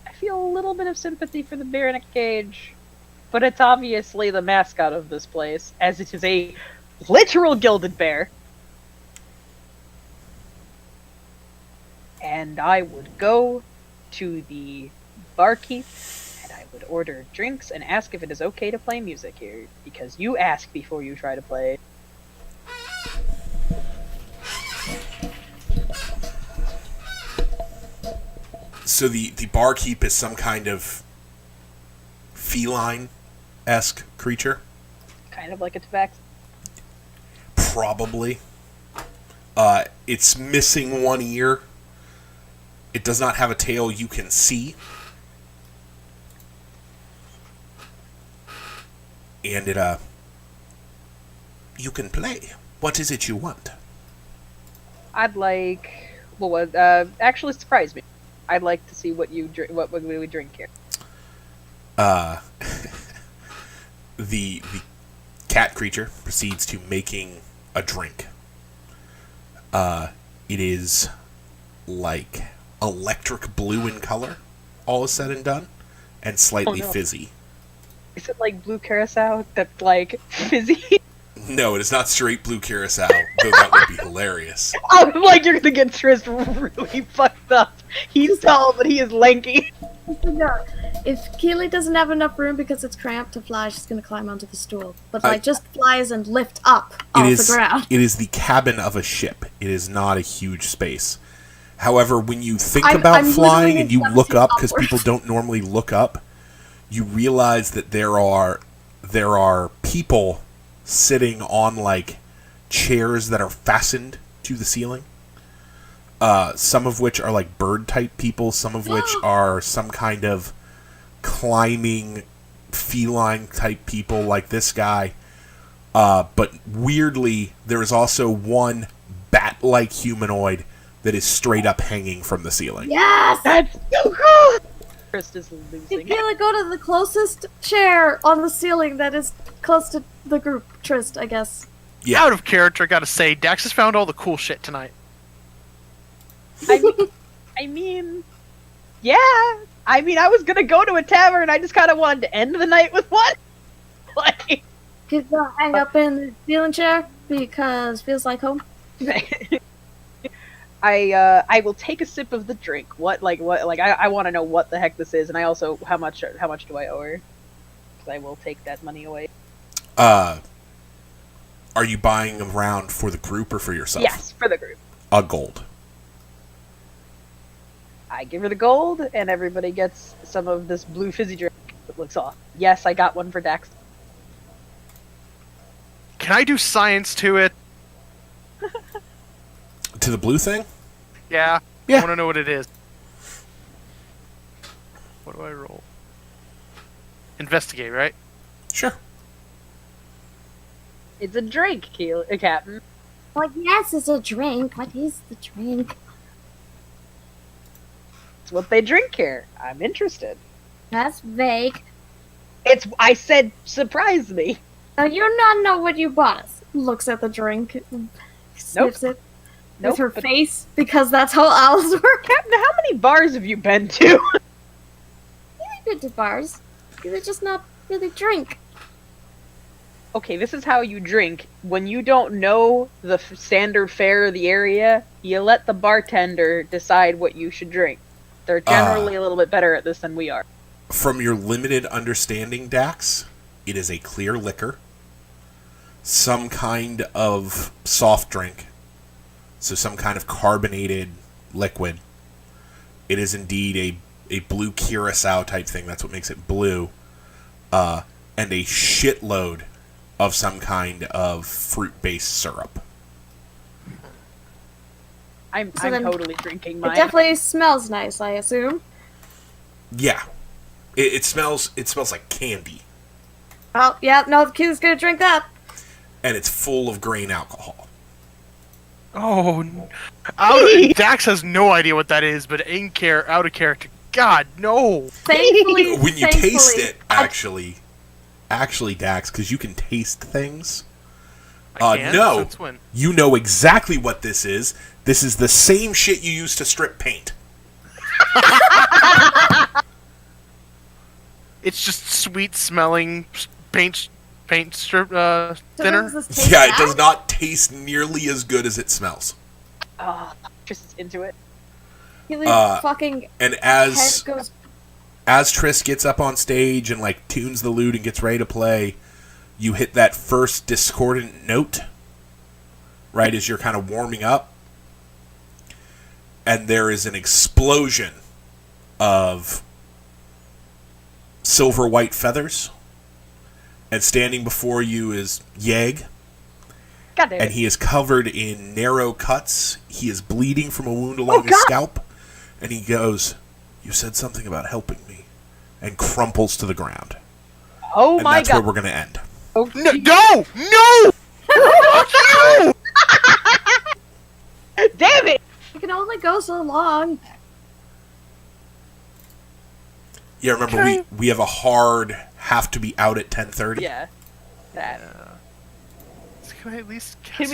I feel a little bit of sympathy for the bear in a cage. But it's obviously the mascot of this place, as it is a literal gilded bear. And I would go to the barkeep and I would order drinks and ask if it is okay to play music here. Because you ask before you try to play. So the barkeep is some kind of feline-esque creature? Kind of like a tabaxi. Probably. It's missing one ear. It does not have a tail you can see. And you can play. What is it you want? I'd like. Well, actually, surprise me. I'd like to see what you drink. What we would drink here. The cat creature proceeds to making a drink. It is like electric blue in color, all is said and done, and slightly Oh, no. fizzy. Is it like blue curacao that's like fizzy? No, it is not straight blue curacao, though that would be hilarious. I'm like, you're gonna get Trist really fucked up. He's tall, but he is lanky. No, if Keely doesn't have enough room because it's cramped to fly, she's gonna climb onto the stool. But like, just flies and lift up off the ground. It is the cabin of a ship. It is not a huge space. However, when you think I'm about flying literally and you 17 look up, because upwards. people don't normally look up, you realize that there are people sitting on like chairs that are fastened to the ceiling. Some of which are like bird type people, some of which are some kind of climbing feline type people like this guy. But weirdly, there is also one bat-like humanoid that is straight up hanging from the ceiling. Yes! That's so cool. Trist is You losing. Keely, go to the closest chair on the ceiling that is close to the group. Trist, I guess. Yeah. Out of character, gotta say, Dax has found all the cool shit tonight. I mean, yeah. I mean, I was gonna go to a tavern. I just kind of wanted to end the night with one. Like, Could you hang up in the ceiling chair because feels like home? I will take a sip of the drink. What? I want to know what the heck this is, and I also how much do I owe her? Because I will take that money away. Are you buying a round for the group or for yourself? Yes, for the group. A gold. I give her the gold, and everybody gets some of this blue fizzy drink that looks off. Yes, I got one for Dax. Can I do science to it? To the blue thing? Yeah. Yeah. I want to know what it is. What do I roll? Investigate, right? Sure. It's a drink, Captain. Well, yes, it's a drink. What is the drink? It's what they drink here. I'm interested. That's vague. I said surprise me. Now you not know what you bought us. Looks at the drink, sniffs it Nope, with her but- face because that's how owls work. Captain, how many bars have you been to? I've been to bars. They're just not really drink. Okay, this is how you drink. When you don't know the standard fare of the area, you let the bartender decide what you should drink. They're generally a little bit better at this than we are. From your limited understanding, Dax, it is a clear liquor. Some kind of soft drink. So some kind of carbonated liquid. It is indeed a blue curacao type thing. That's what makes it blue. And a shitload of some kind of fruit-based syrup. I'm then totally drinking It mine. definitely smells nice, I assume. Yeah. It smells like candy. Oh, yeah, no, the kid's gonna drink that. And it's full of grain alcohol. Oh, Dax has no idea what that is, but out of character. God, no. Thankfully, When you taste thankfully, it, actually, Dax, because you can taste things. I can? No. Since when? You know exactly what this is. This is the same shit you use to strip paint. It's just sweet smelling paint strip So thinner. does this taste Yeah, it bad? does not taste nearly as good as it smells. Oh, Tris is into it. Keely's fucking And head as goes. Triss gets up on stage and like tunes the lute and gets ready to play, you hit that first discordant note, right as you're kind of warming up, and there is an explosion of silver white feathers, and standing before you is Yeg, God damn and it. he is covered in narrow cuts. He is bleeding from a wound along his scalp, and he goes, "You said something about helping me," and crumples to the ground. Oh And my that's god. where we're going to end. Oh, No! No! No! Fuck you! damn it! I can only go so long. Yeah, remember Okay. we have a hard have to be out at 10:30. Yeah. That. Can I at least Can cast